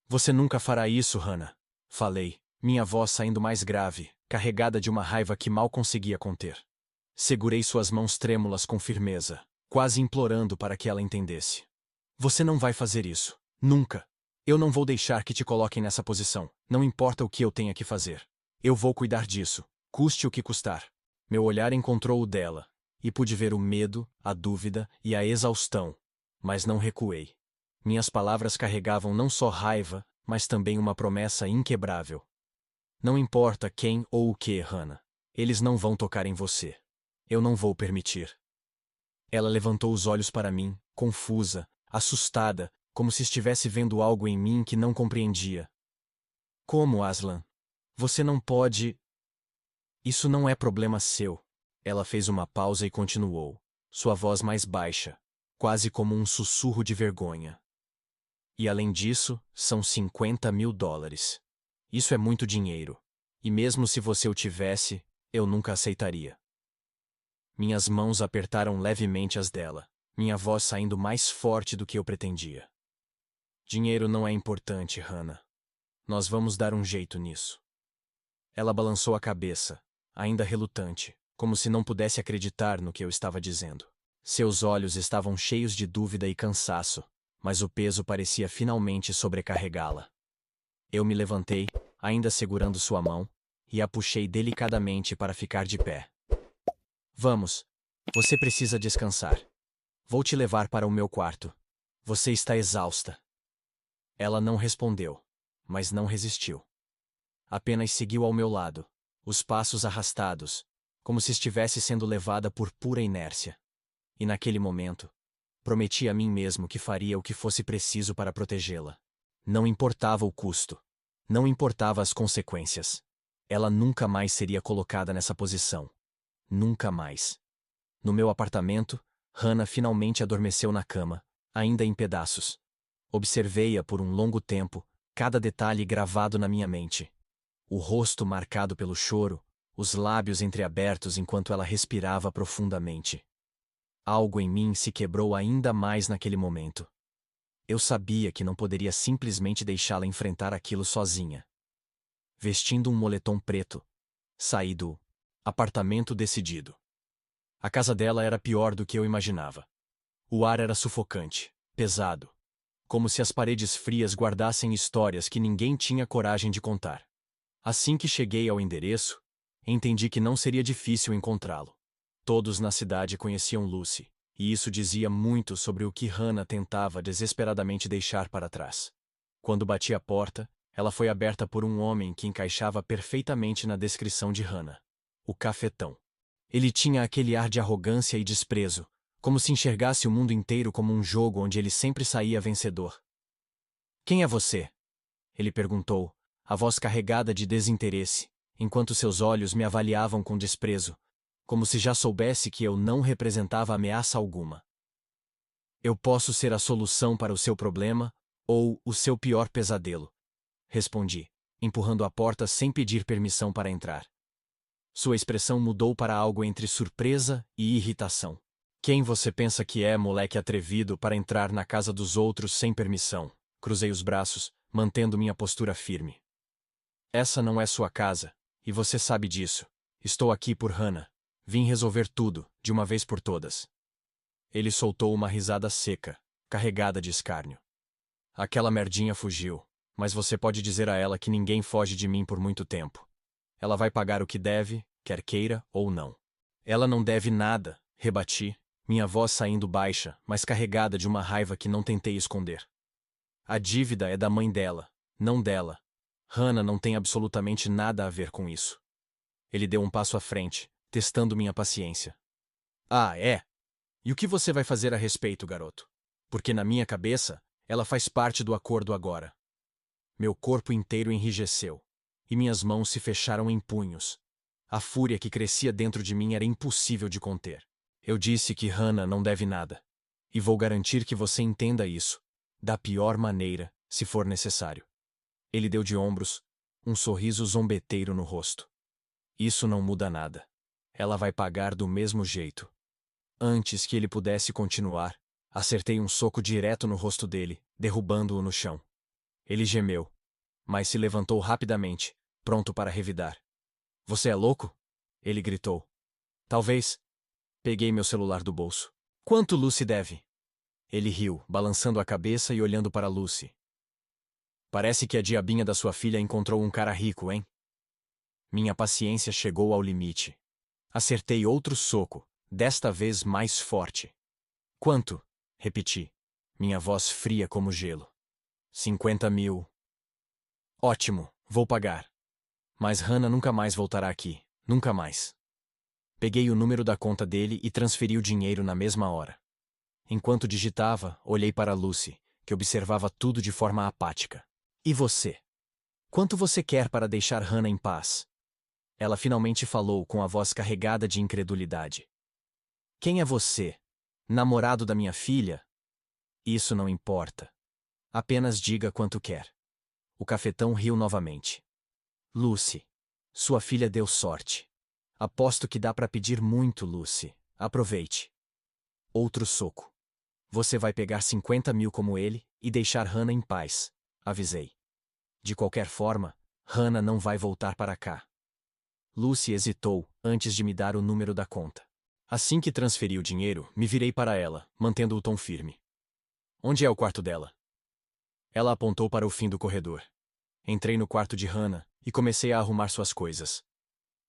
Você nunca fará isso, Hannah, falei, minha voz saindo mais grave, carregada de uma raiva que mal conseguia conter. Segurei suas mãos trêmulas com firmeza, quase implorando para que ela entendesse. Você não vai fazer isso. Nunca. Eu não vou deixar que te coloquem nessa posição, não importa o que eu tenha que fazer. Eu vou cuidar disso, custe o que custar. Meu olhar encontrou o dela, e pude ver o medo, a dúvida e a exaustão, mas não recuei. Minhas palavras carregavam não só raiva, mas também uma promessa inquebrável. Não importa quem ou o que, Hannah. Eles não vão tocar em você. Eu não vou permitir. Ela levantou os olhos para mim, confusa, assustada, como se estivesse vendo algo em mim que não compreendia. Como, Aslan? Você não pode... Isso não é problema seu. Ela fez uma pausa e continuou, sua voz mais baixa, quase como um sussurro de vergonha. E além disso, são $50.000. Isso é muito dinheiro. E mesmo se você o tivesse, eu nunca aceitaria. Minhas mãos apertaram levemente as dela, minha voz saindo mais forte do que eu pretendia. Dinheiro não é importante, Hannah. Nós vamos dar um jeito nisso. Ela balançou a cabeça, ainda relutante, como se não pudesse acreditar no que eu estava dizendo. Seus olhos estavam cheios de dúvida e cansaço, mas o peso parecia finalmente sobrecarregá-la. Eu me levantei, ainda segurando sua mão, e a puxei delicadamente para ficar de pé. Vamos. Você precisa descansar. Vou te levar para o meu quarto. Você está exausta. Ela não respondeu, mas não resistiu. Apenas seguiu ao meu lado, os passos arrastados, como se estivesse sendo levada por pura inércia. E naquele momento, prometi a mim mesmo que faria o que fosse preciso para protegê-la. Não importava o custo. Não importava as consequências. Ela nunca mais seria colocada nessa posição. Nunca mais. No meu apartamento, Hannah finalmente adormeceu na cama, ainda em pedaços. Observei-a por um longo tempo, cada detalhe gravado na minha mente. O rosto marcado pelo choro, os lábios entreabertos enquanto ela respirava profundamente. Algo em mim se quebrou ainda mais naquele momento. Eu sabia que não poderia simplesmente deixá-la enfrentar aquilo sozinha. Vestindo um moletom preto, saí do apartamento decidido. A casa dela era pior do que eu imaginava. O ar era sufocante, pesado, como se as paredes frias guardassem histórias que ninguém tinha coragem de contar. Assim que cheguei ao endereço, entendi que não seria difícil encontrá-lo. Todos na cidade conheciam Lucy, e isso dizia muito sobre o que Hannah tentava desesperadamente deixar para trás. Quando bati a porta, ela foi aberta por um homem que encaixava perfeitamente na descrição de Hannah. O cafetão. Ele tinha aquele ar de arrogância e desprezo, como se enxergasse o mundo inteiro como um jogo onde ele sempre saía vencedor. Quem é você? Ele perguntou, a voz carregada de desinteresse, enquanto seus olhos me avaliavam com desprezo, como se já soubesse que eu não representava ameaça alguma. Eu posso ser a solução para o seu problema, ou o seu pior pesadelo, respondi, empurrando a porta sem pedir permissão para entrar. Sua expressão mudou para algo entre surpresa e irritação. Quem você pensa que é, moleque atrevido, para entrar na casa dos outros sem permissão? Cruzei os braços, mantendo minha postura firme. Essa não é sua casa, e você sabe disso. Estou aqui por Hannah. Vim resolver tudo, de uma vez por todas. Ele soltou uma risada seca, carregada de escárnio. Aquela merdinha fugiu, mas você pode dizer a ela que ninguém foge de mim por muito tempo. Ela vai pagar o que deve, quer queira ou não. Ela não deve nada, rebati, minha voz saindo baixa, mas carregada de uma raiva que não tentei esconder. A dívida é da mãe dela, não dela. Hannah não tem absolutamente nada a ver com isso. Ele deu um passo à frente, testando minha paciência. Ah, é? E o que você vai fazer a respeito, garoto? Porque na minha cabeça, ela faz parte do acordo agora. Meu corpo inteiro enrijeceu, e minhas mãos se fecharam em punhos. A fúria que crescia dentro de mim era impossível de conter. Eu disse que Hannah não deve nada. E vou garantir que você entenda isso, da pior maneira, se for necessário. Ele deu de ombros, um sorriso zombeteiro no rosto. Isso não muda nada. Ela vai pagar do mesmo jeito. Antes que ele pudesse continuar, acertei um soco direto no rosto dele, derrubando-o no chão. Ele gemeu, mas se levantou rapidamente, pronto para revidar. Você é louco? Ele gritou. Talvez. Peguei meu celular do bolso. Quanto Lucy deve? Ele riu, balançando a cabeça e olhando para Lucy. Parece que a diabinha da sua filha encontrou um cara rico, hein? Minha paciência chegou ao limite. Acertei outro soco, desta vez mais forte. Quanto? Repeti, minha voz fria como gelo. 50 mil. Ótimo, vou pagar. Mas Hannah nunca mais voltará aqui, nunca mais. Peguei o número da conta dele e transferi o dinheiro na mesma hora. Enquanto digitava, olhei para Lucy, que observava tudo de forma apática. E você? Quanto você quer para deixar Hannah em paz? Ela finalmente falou com a voz carregada de incredulidade. Quem é você? Namorado da minha filha? Isso não importa. Apenas diga quanto quer. O cafetão riu novamente. Lucy, sua filha deu sorte. Aposto que dá para pedir muito, Lucy. Aproveite. Outro soco. Você vai pegar 50 mil como ele e deixar Hannah em paz, avisei. De qualquer forma, Hannah não vai voltar para cá. Lucy hesitou antes de me dar o número da conta. Assim que transferi o dinheiro, me virei para ela, mantendo o tom firme. Onde é o quarto dela? Ela apontou para o fim do corredor. Entrei no quarto de Hannah e comecei a arrumar suas coisas.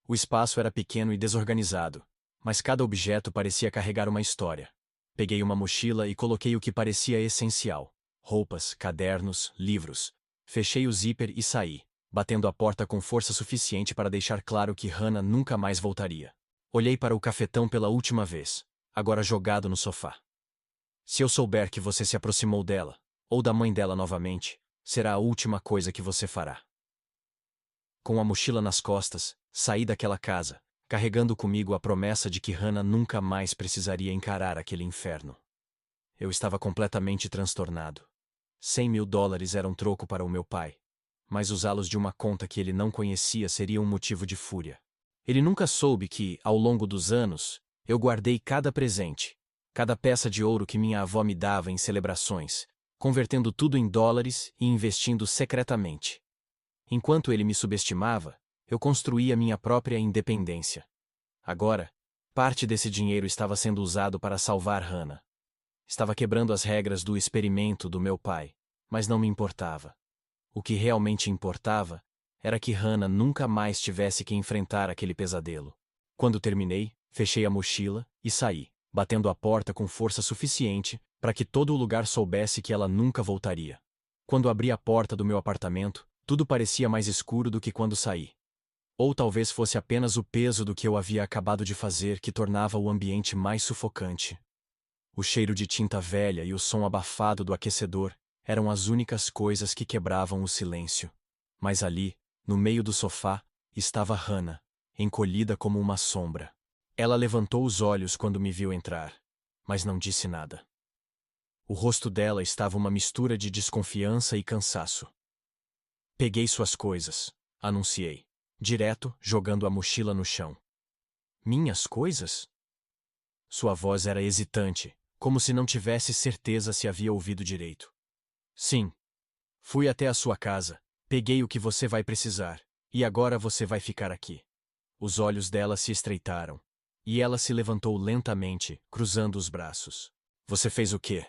O espaço era pequeno e desorganizado, mas cada objeto parecia carregar uma história. Peguei uma mochila e coloquei o que parecia essencial: roupas, cadernos, livros. Fechei o zíper e saí, batendo a porta com força suficiente para deixar claro que Hannah nunca mais voltaria. Olhei para o cafetão pela última vez, agora jogado no sofá. Se eu souber que você se aproximou dela, ou da mãe dela novamente, será a última coisa que você fará. Com a mochila nas costas, saí daquela casa, carregando comigo a promessa de que Hannah nunca mais precisaria encarar aquele inferno. Eu estava completamente transtornado. 100 mil dólares eram troco para o meu pai, mas usá-los de uma conta que ele não conhecia seria um motivo de fúria. Ele nunca soube que, ao longo dos anos, eu guardei cada presente, cada peça de ouro que minha avó me dava em celebrações, convertendo tudo em dólares e investindo secretamente. Enquanto ele me subestimava, eu construía minha própria independência. Agora, parte desse dinheiro estava sendo usado para salvar Hannah. Estava quebrando as regras do experimento do meu pai, mas não me importava. O que realmente importava era que Hannah nunca mais tivesse que enfrentar aquele pesadelo. Quando terminei, fechei a mochila e saí, batendo a porta com força suficiente para que todo o lugar soubesse que ela nunca voltaria. Quando abri a porta do meu apartamento, tudo parecia mais escuro do que quando saí. Ou talvez fosse apenas o peso do que eu havia acabado de fazer que tornava o ambiente mais sufocante. O cheiro de tinta velha e o som abafado do aquecedor eram as únicas coisas que quebravam o silêncio. Mas ali, no meio do sofá, estava Hannah, encolhida como uma sombra. Ela levantou os olhos quando me viu entrar, mas não disse nada. O rosto dela estava uma mistura de desconfiança e cansaço. Peguei suas coisas, anunciei, direto, jogando a mochila no chão. Minhas coisas? Sua voz era hesitante, como se não tivesse certeza se havia ouvido direito. Sim. Fui até a sua casa, peguei o que você vai precisar, e agora você vai ficar aqui. Os olhos dela se estreitaram, e ela se levantou lentamente, cruzando os braços. Você fez o quê?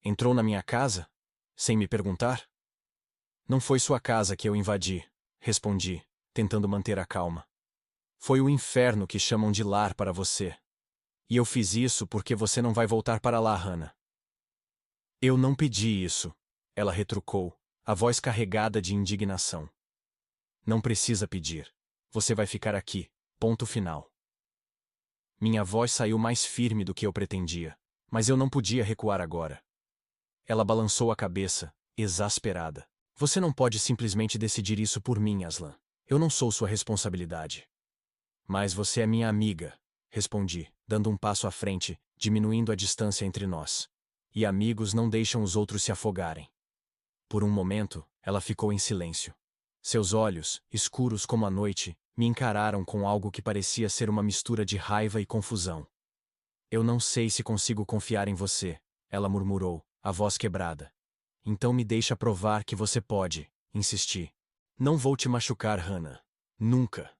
Entrou na minha casa? Sem me perguntar? Não foi sua casa que eu invadi, respondi, tentando manter a calma. Foi o inferno que chamam de lar para você. E eu fiz isso porque você não vai voltar para lá, Hannah. Eu não pedi isso, ela retrucou, a voz carregada de indignação. Não precisa pedir. Você vai ficar aqui, ponto final. Minha voz saiu mais firme do que eu pretendia, Mas eu não podia recuar agora. Ela balançou a cabeça, exasperada. Você não pode simplesmente decidir isso por mim, Aslan. Eu não sou sua responsabilidade. Mas você é minha amiga, respondi, dando um passo à frente, diminuindo a distância entre nós. E amigos não deixam os outros se afogarem. Por um momento, ela ficou em silêncio. Seus olhos, escuros como a noite, me encararam com algo que parecia ser uma mistura de raiva e confusão. Eu não sei se consigo confiar em você, ela murmurou, a voz quebrada. Então me deixa provar que você pode, insisti. Não vou te machucar, Hannah. Nunca.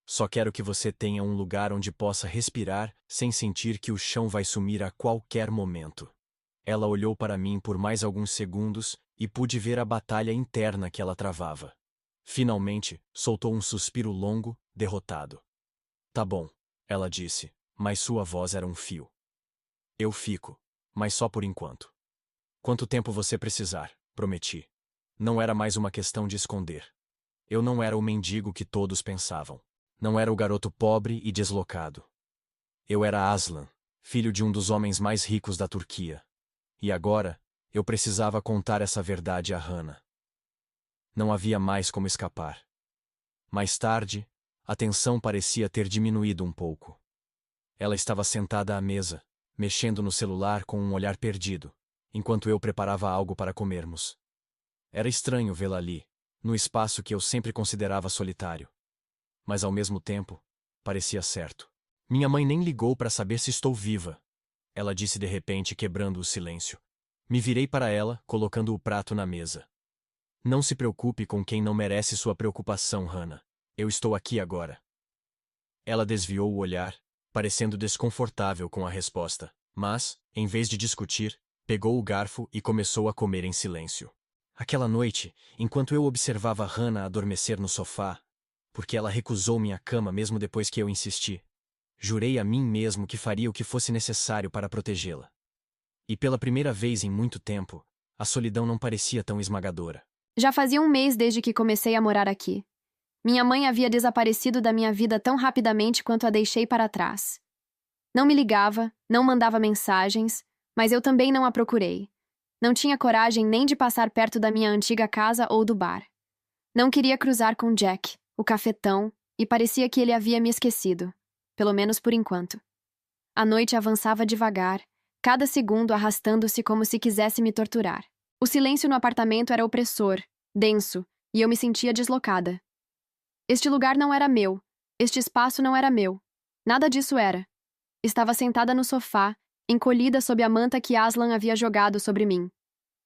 Só quero que você tenha um lugar onde possa respirar sem sentir que o chão vai sumir a qualquer momento. Ela olhou para mim por mais alguns segundos e pude ver a batalha interna que ela travava. Finalmente, soltou um suspiro longo, derrotado. Tá bom, ela disse, mas sua voz era um fio. Eu fico, mas só por enquanto. Quanto tempo você precisar, prometi. Não era mais uma questão de esconder. Eu não era o mendigo que todos pensavam. Não era o garoto pobre e deslocado. Eu era Aslan, filho de um dos homens mais ricos da Turquia. E agora, eu precisava contar essa verdade a Hannah. Não havia mais como escapar. Mais tarde, a tensão parecia ter diminuído um pouco. Ela estava sentada à mesa, mexendo no celular com um olhar perdido, enquanto eu preparava algo para comermos. Era estranho vê-la ali, no espaço que eu sempre considerava solitário. Mas ao mesmo tempo, parecia certo. Minha mãe nem ligou para saber se estou viva. Ela disse de repente, quebrando o silêncio. Me virei para ela, colocando o prato na mesa. Não se preocupe com quem não merece sua preocupação, Hannah. Eu estou aqui agora. Ela desviou o olhar, parecendo desconfortável com a resposta, mas, em vez de discutir, pegou o garfo e começou a comer em silêncio. Aquela noite, enquanto eu observava Hannah adormecer no sofá, porque ela recusou minha cama mesmo depois que eu insisti, jurei a mim mesmo que faria o que fosse necessário para protegê-la. E pela primeira vez em muito tempo, a solidão não parecia tão esmagadora. Já fazia um mês desde que comecei a morar aqui. Minha mãe havia desaparecido da minha vida tão rapidamente quanto a deixei para trás. Não me ligava, não mandava mensagens, mas eu também não a procurei. Não tinha coragem nem de passar perto da minha antiga casa ou do bar. Não queria cruzar com Jack, o cafetão, e parecia que ele havia me esquecido, pelo menos por enquanto. A noite avançava devagar, cada segundo arrastando-se como se quisesse me torturar. O silêncio no apartamento era opressor, denso, e eu me sentia deslocada. Este lugar não era meu, este espaço não era meu. Nada disso era. Estava sentada no sofá, encolhida sob a manta que Aslan havia jogado sobre mim.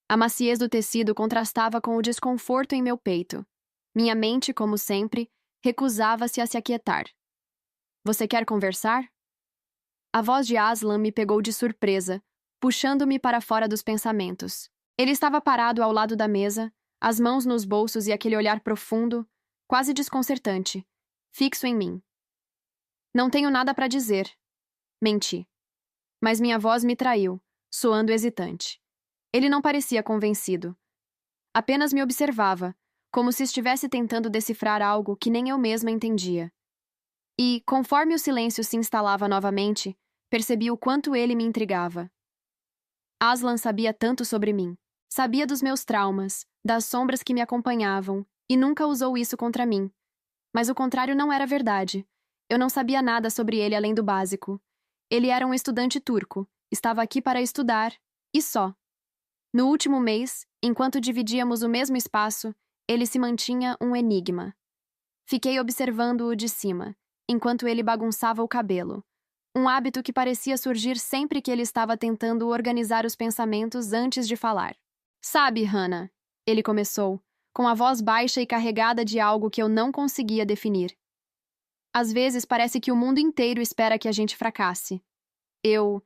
A maciez do tecido contrastava com o desconforto em meu peito. Minha mente, como sempre, recusava-se a se aquietar. Você quer conversar? A voz de Aslan me pegou de surpresa, puxando-me para fora dos pensamentos. Ele estava parado ao lado da mesa, as mãos nos bolsos e aquele olhar profundo, quase desconcertante, fixo em mim. Não tenho nada para dizer. Menti. Mas minha voz me traiu, soando hesitante. Ele não parecia convencido. Apenas me observava, como se estivesse tentando decifrar algo que nem eu mesma entendia. E, conforme o silêncio se instalava novamente, percebi o quanto ele me intrigava. Aslan sabia tanto sobre mim. Sabia dos meus traumas, das sombras que me acompanhavam, e nunca usou isso contra mim. Mas o contrário não era verdade. Eu não sabia nada sobre ele além do básico. Ele era um estudante turco, estava aqui para estudar, e só. No último mês, enquanto dividíamos o mesmo espaço, ele se mantinha um enigma. Fiquei observando-o de cima, enquanto ele bagunçava o cabelo. Um hábito que parecia surgir sempre que ele estava tentando organizar os pensamentos antes de falar. Sabe, Hannah, ele começou, com a voz baixa e carregada de algo que eu não conseguia definir. Às vezes parece que o mundo inteiro espera que a gente fracasse. Eu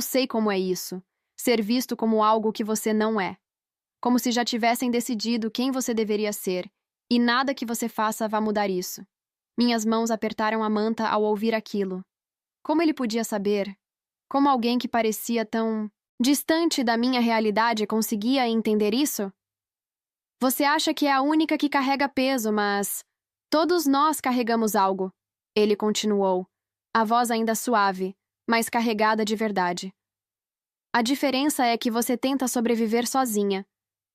sei como é isso. Ser visto como algo que você não é. Como se já tivessem decidido quem você deveria ser, e nada que você faça vá mudar isso. Minhas mãos apertaram a manta ao ouvir aquilo. Como ele podia saber? Como alguém que parecia tão distante da minha realidade conseguia entender isso? Você acha que é a única que carrega peso, mas todos nós carregamos algo, ele continuou, a voz ainda suave, mas carregada de verdade. A diferença é que você tenta sobreviver sozinha.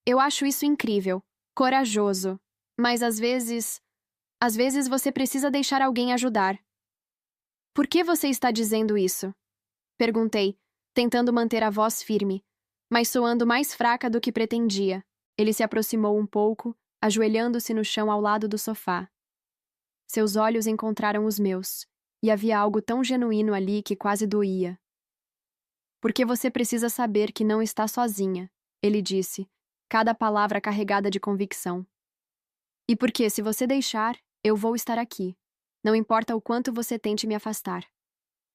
Eu acho isso incrível, corajoso. Mas às vezes você precisa deixar alguém ajudar. Por que você está dizendo isso? Perguntei, tentando manter a voz firme, mas soando mais fraca do que pretendia. Ele se aproximou um pouco, ajoelhando-se no chão ao lado do sofá. Seus olhos encontraram os meus, e havia algo tão genuíno ali que quase doía. Porque você precisa saber que não está sozinha, ele disse, cada palavra carregada de convicção. E porque, se você deixar, eu vou estar aqui. Não importa o quanto você tente me afastar.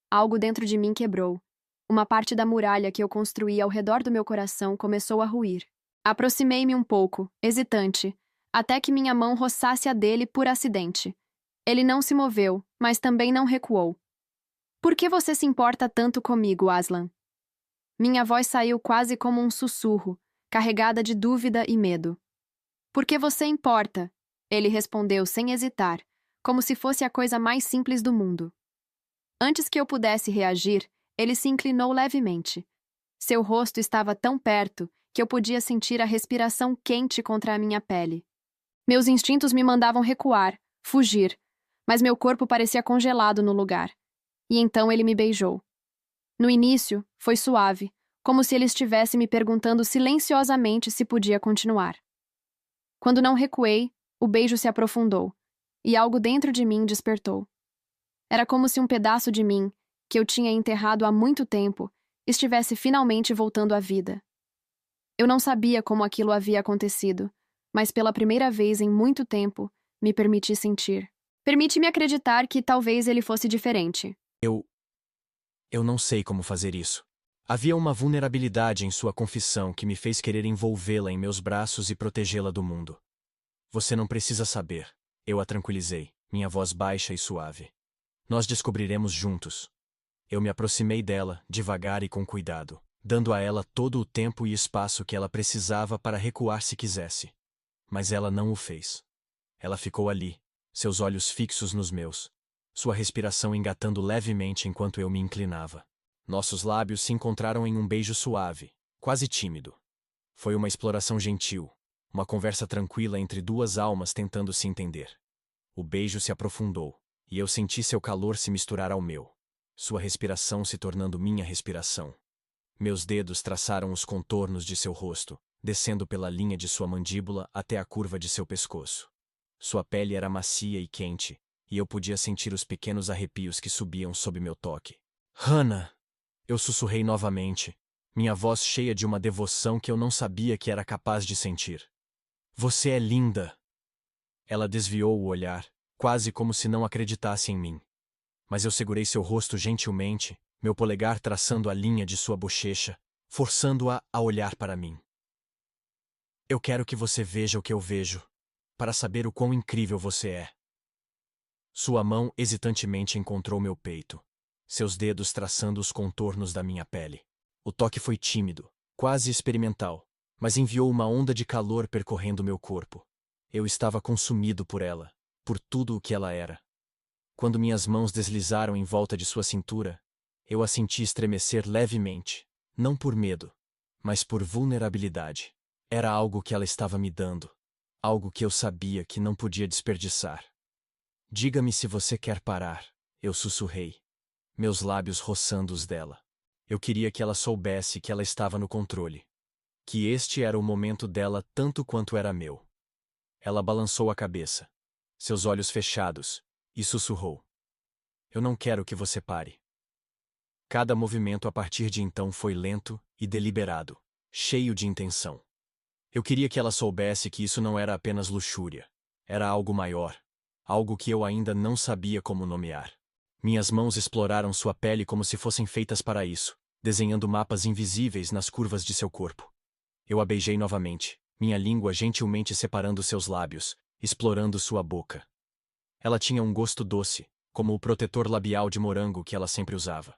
Algo dentro de mim quebrou. Uma parte da muralha que eu construí ao redor do meu coração começou a ruir. Aproximei-me um pouco, hesitante, até que minha mão roçasse a dele por acidente. Ele não se moveu, mas também não recuou. Por que você se importa tanto comigo, Aslan? Minha voz saiu quase como um sussurro, carregada de dúvida e medo. Por que você importa? Ele respondeu sem hesitar, como se fosse a coisa mais simples do mundo. Antes que eu pudesse reagir, ele se inclinou levemente. Seu rosto estava tão perto que eu podia sentir a respiração quente contra a minha pele. Meus instintos me mandavam recuar, fugir, mas meu corpo parecia congelado no lugar. E então ele me beijou. No início, foi suave, como se ele estivesse me perguntando silenciosamente se podia continuar. Quando não recuei, o beijo se aprofundou, e algo dentro de mim despertou. Era como se um pedaço de mim, que eu tinha enterrado há muito tempo, estivesse finalmente voltando à vida. Eu não sabia como aquilo havia acontecido, mas pela primeira vez em muito tempo, me permiti sentir. Permite-me acreditar que talvez ele fosse diferente. Eu não sei como fazer isso. Havia uma vulnerabilidade em sua confissão que me fez querer envolvê-la em meus braços e protegê-la do mundo. Você não precisa saber. Eu a tranquilizei, minha voz baixa e suave. Nós descobriremos juntos. Eu me aproximei dela, devagar e com cuidado, dando a ela todo o tempo e espaço que ela precisava para recuar se quisesse. Mas ela não o fez. Ela ficou ali, seus olhos fixos nos meus, sua respiração engatando levemente enquanto eu me inclinava. Nossos lábios se encontraram em um beijo suave, quase tímido. Foi uma exploração gentil, uma conversa tranquila entre duas almas tentando se entender. O beijo se aprofundou, e eu senti seu calor se misturar ao meu, sua respiração se tornando minha respiração. Meus dedos traçaram os contornos de seu rosto, descendo pela linha de sua mandíbula até a curva de seu pescoço. Sua pele era macia e quente, e eu podia sentir os pequenos arrepios que subiam sob meu toque. Hannah! Eu sussurrei novamente, minha voz cheia de uma devoção que eu não sabia que era capaz de sentir. Você é linda! Ela desviou o olhar, quase como se não acreditasse em mim. Mas eu segurei seu rosto gentilmente, meu polegar traçando a linha de sua bochecha, forçando-a a olhar para mim. Eu quero que você veja o que eu vejo, para saber o quão incrível você é. Sua mão hesitantemente encontrou meu peito, seus dedos traçando os contornos da minha pele. O toque foi tímido, quase experimental, mas enviou uma onda de calor percorrendo meu corpo. Eu estava consumido por ela, por tudo o que ela era. Quando minhas mãos deslizaram em volta de sua cintura, eu a senti estremecer levemente, não por medo, mas por vulnerabilidade. Era algo que ela estava me dando, algo que eu sabia que não podia desperdiçar. Diga-me se você quer parar, eu sussurrei, meus lábios roçando os dela. Eu queria que ela soubesse que ela estava no controle, que este era o momento dela tanto quanto era meu. Ela balançou a cabeça, seus olhos fechados, e sussurrou: Eu não quero que você pare. Cada movimento a partir de então foi lento e deliberado, cheio de intenção. Eu queria que ela soubesse que isso não era apenas luxúria, era algo maior, algo que eu ainda não sabia como nomear. Minhas mãos exploraram sua pele como se fossem feitas para isso, desenhando mapas invisíveis nas curvas de seu corpo. Eu a beijei novamente, minha língua gentilmente separando seus lábios, explorando sua boca. Ela tinha um gosto doce, como o protetor labial de morango que ela sempre usava.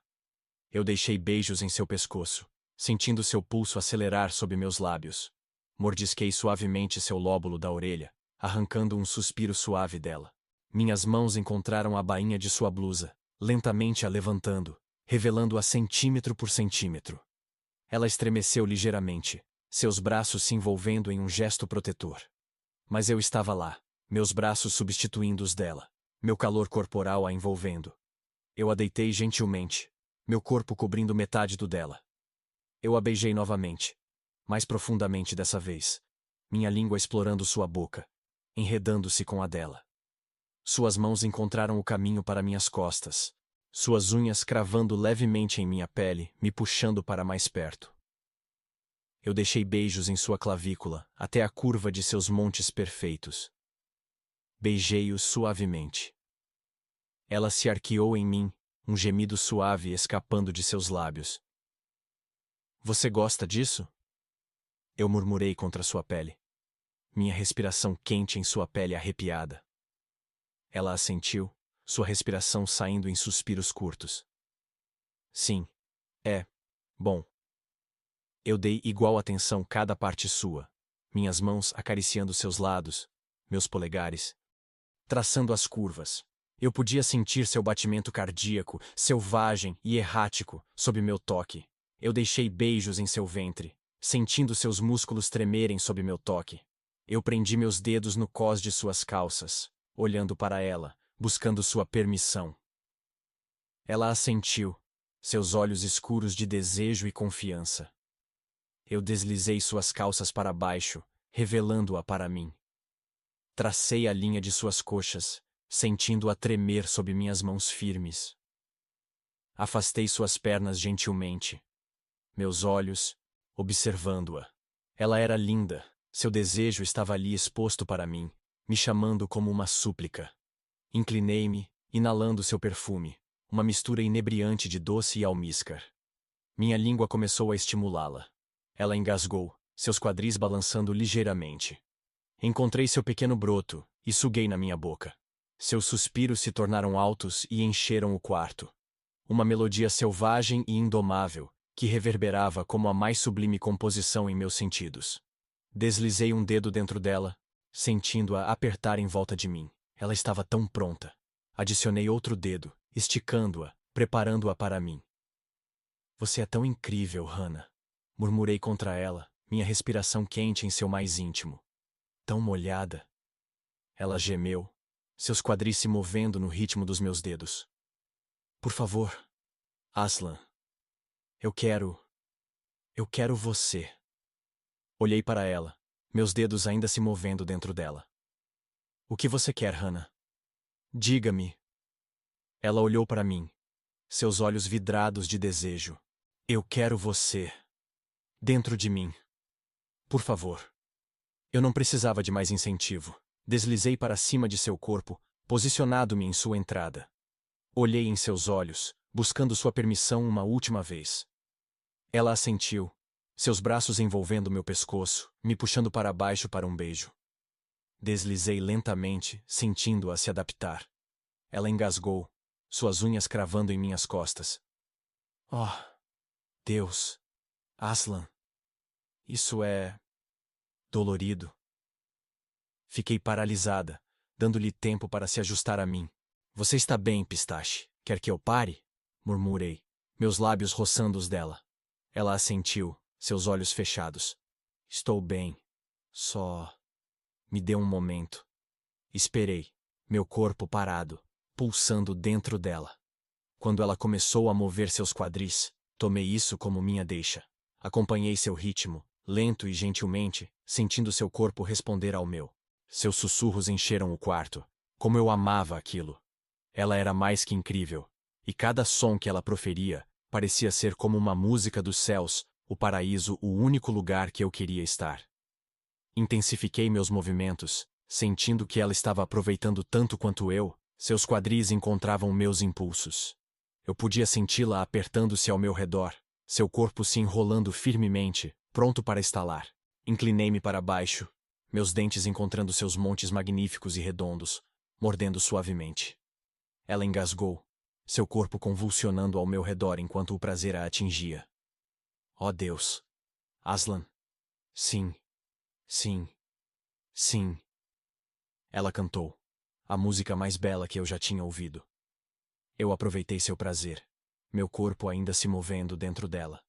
Eu deixei beijos em seu pescoço, sentindo seu pulso acelerar sob meus lábios. Mordisquei suavemente seu lóbulo da orelha, arrancando um suspiro suave dela. Minhas mãos encontraram a bainha de sua blusa, lentamente a levantando, revelando-a centímetro por centímetro. Ela estremeceu ligeiramente, seus braços se envolvendo em um gesto protetor. Mas eu estava lá, meus braços substituindo os dela, meu calor corporal a envolvendo. Eu a deitei gentilmente, meu corpo cobrindo metade do dela. Eu a beijei novamente, mais profundamente dessa vez, minha língua explorando sua boca, enredando-se com a dela. Suas mãos encontraram o caminho para minhas costas, suas unhas cravando levemente em minha pele, me puxando para mais perto. Eu deixei beijos em sua clavícula, até a curva de seus montes perfeitos. Beijei-o suavemente. Ela se arqueou em mim, um gemido suave escapando de seus lábios. Você gosta disso? Eu murmurei contra sua pele. Minha respiração quente em sua pele arrepiada. Ela assentiu, sua respiração saindo em suspiros curtos. Sim. É. Bom. Eu dei igual atenção cada parte sua, minhas mãos acariciando seus lados, meus polegares, traçando as curvas. Eu podia sentir seu batimento cardíaco, selvagem e errático, sob meu toque. Eu deixei beijos em seu ventre, sentindo seus músculos tremerem sob meu toque. Eu prendi meus dedos no cós de suas calças, olhando para ela, buscando sua permissão. Ela assentiu, seus olhos escuros de desejo e confiança. Eu deslizei suas calças para baixo, revelando-a para mim. Tracei a linha de suas coxas, sentindo-a tremer sob minhas mãos firmes. Afastei suas pernas gentilmente. Meus olhos, observando-a. Ela era linda, seu desejo estava ali exposto para mim, me chamando como uma súplica. Inclinei-me, inalando seu perfume, uma mistura inebriante de doce e almíscar. Minha língua começou a estimulá-la. Ela engasgou, seus quadris balançando ligeiramente. Encontrei seu pequeno broto e suguei na minha boca. Seus suspiros se tornaram altos e encheram o quarto. Uma melodia selvagem e indomável, que reverberava como a mais sublime composição em meus sentidos. Deslizei um dedo dentro dela, sentindo-a apertar em volta de mim. Ela estava tão pronta. Adicionei outro dedo, esticando-a, preparando-a para mim. Você é tão incrível, Hannah. Murmurei contra ela, minha respiração quente em seu mais íntimo. Tão molhada. Ela gemeu, seus quadris se movendo no ritmo dos meus dedos. Por favor, Aslan. Eu quero você. Olhei para ela, meus dedos ainda se movendo dentro dela. O que você quer, Hannah? Diga-me. Ela olhou para mim, seus olhos vidrados de desejo. Eu quero você. Dentro de mim. Por favor. Eu não precisava de mais incentivo. Deslizei para cima de seu corpo, posicionado-me em sua entrada. Olhei em seus olhos, buscando sua permissão uma última vez. Ela assentiu, seus braços envolvendo meu pescoço, me puxando para baixo para um beijo. Deslizei lentamente, sentindo-a se adaptar. Ela engasgou, suas unhas cravando em minhas costas. Oh, Deus! Aslan! Isso é dolorido. Fiquei paralisada, dando-lhe tempo para se ajustar a mim. Você está bem, Pistache? Quer que eu pare? Murmurei, meus lábios roçando os dela. Ela assentiu, seus olhos fechados. Estou bem. Só... Me deu um momento. Esperei, meu corpo parado, pulsando dentro dela. Quando ela começou a mover seus quadris, tomei isso como minha deixa. Acompanhei seu ritmo, lento e gentilmente, sentindo seu corpo responder ao meu. Seus sussurros encheram o quarto. Como eu amava aquilo! Ela era mais que incrível, e cada som que ela proferia parecia ser como uma música dos céus, o paraíso, o único lugar que eu queria estar. Intensifiquei meus movimentos, sentindo que ela estava aproveitando tanto quanto eu, seus quadris encontravam meus impulsos. Eu podia senti-la apertando-se ao meu redor, seu corpo se enrolando firmemente, pronto para estalar. Inclinei-me para baixo, meus dentes encontrando seus montes magníficos e redondos, mordendo suavemente. Ela engasgou, seu corpo convulsionando ao meu redor enquanto o prazer a atingia. Oh Deus! Aslan! Sim. Sim. Sim. Ela cantou, a música mais bela que eu já tinha ouvido. Eu aproveitei seu prazer, meu corpo ainda se movendo dentro dela.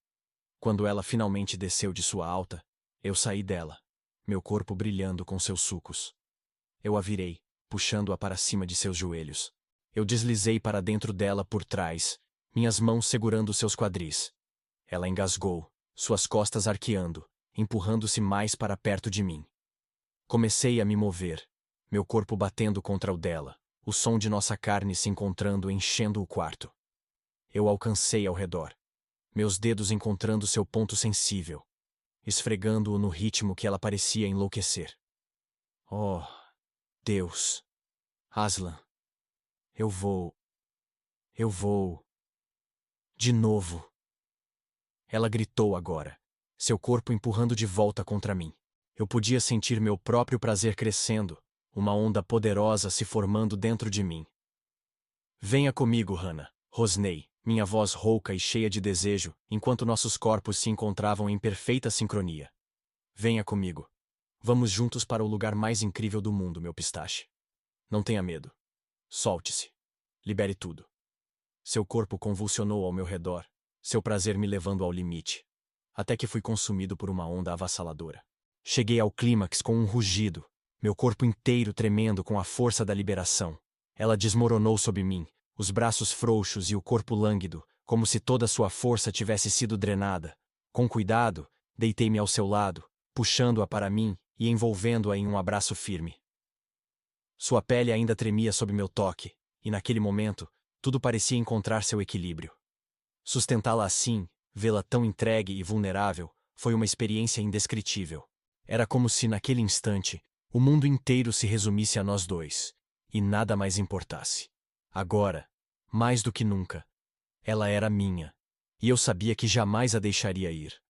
Quando ela finalmente desceu de sua alta, eu saí dela, meu corpo brilhando com seus sulcos. Eu a virei, puxando-a para cima de seus joelhos. Eu deslizei para dentro dela por trás, minhas mãos segurando seus quadris. Ela engasgou, suas costas arqueando, empurrando-se mais para perto de mim. Comecei a me mover, meu corpo batendo contra o dela, o som de nossa carne se encontrando enchendo o quarto. Eu alcancei ao redor, meus dedos encontrando seu ponto sensível, esfregando-o no ritmo que ela parecia enlouquecer. Oh, Deus! Aslan! Eu vou. Eu vou. De novo. Ela gritou agora, seu corpo empurrando de volta contra mim. Eu podia sentir meu próprio prazer crescendo, uma onda poderosa se formando dentro de mim. Venha comigo, Hannah, rosnei, minha voz rouca e cheia de desejo, enquanto nossos corpos se encontravam em perfeita sincronia. Venha comigo. Vamos juntos para o lugar mais incrível do mundo, meu pistache. Não tenha medo. Solte-se. Libere tudo. Seu corpo convulsionou ao meu redor, seu prazer me levando ao limite, até que fui consumido por uma onda avassaladora. Cheguei ao clímax com um rugido, meu corpo inteiro tremendo com a força da liberação. Ela desmoronou sob mim, os braços frouxos e o corpo lânguido, como se toda sua força tivesse sido drenada. Com cuidado, deitei-me ao seu lado, puxando-a para mim e envolvendo-a em um abraço firme. Sua pele ainda tremia sob meu toque, e naquele momento, tudo parecia encontrar seu equilíbrio. Sustentá-la assim, vê-la tão entregue e vulnerável, foi uma experiência indescritível. Era como se, naquele instante, o mundo inteiro se resumisse a nós dois, e nada mais importasse. Agora, mais do que nunca, ela era minha, e eu sabia que jamais a deixaria ir.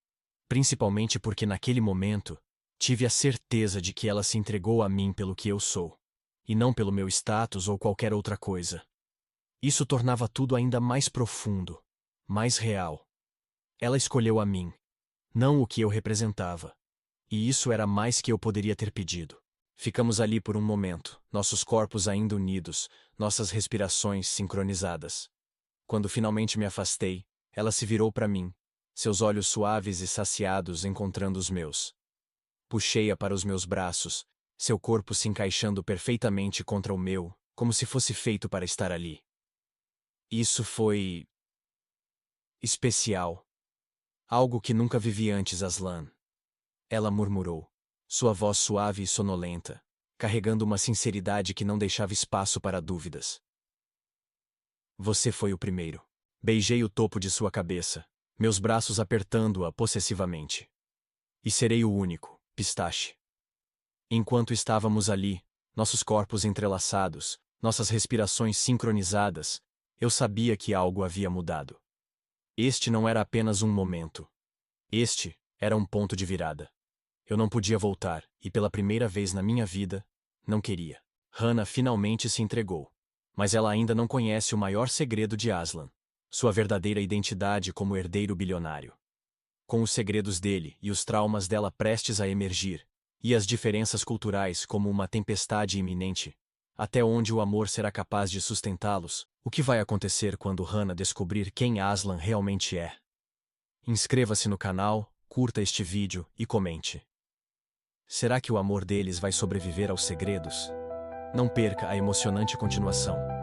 Principalmente porque naquele momento, tive a certeza de que ela se entregou a mim pelo que eu sou, e não pelo meu status ou qualquer outra coisa. Isso tornava tudo ainda mais profundo, mais real. Ela escolheu a mim, não o que eu representava. E isso era mais que eu poderia ter pedido. Ficamos ali por um momento, nossos corpos ainda unidos, nossas respirações sincronizadas. Quando finalmente me afastei, ela se virou para mim, seus olhos suaves e saciados encontrando os meus. Puxei-a para os meus braços, seu corpo se encaixando perfeitamente contra o meu, como se fosse feito para estar ali. Isso foi especial. Algo que nunca vivi antes, Aslan. Ela murmurou, sua voz suave e sonolenta, carregando uma sinceridade que não deixava espaço para dúvidas. Você foi o primeiro. Beijei o topo de sua cabeça, meus braços apertando-a possessivamente. E serei o único, pistache. Enquanto estávamos ali, nossos corpos entrelaçados, nossas respirações sincronizadas, eu sabia que algo havia mudado. Este não era apenas um momento. Este era um ponto de virada. Eu não podia voltar, e pela primeira vez na minha vida, não queria. Hannah finalmente se entregou. Mas ela ainda não conhece o maior segredo de Aslan, sua verdadeira identidade como herdeiro bilionário. Com os segredos dele e os traumas dela prestes a emergir, e as diferenças culturais como uma tempestade iminente, até onde o amor será capaz de sustentá-los, o que vai acontecer quando Hannah descobrir quem Aslan realmente é? Inscreva-se no canal, curta este vídeo e comente. Será que o amor deles vai sobreviver aos segredos? Não perca a emocionante continuação.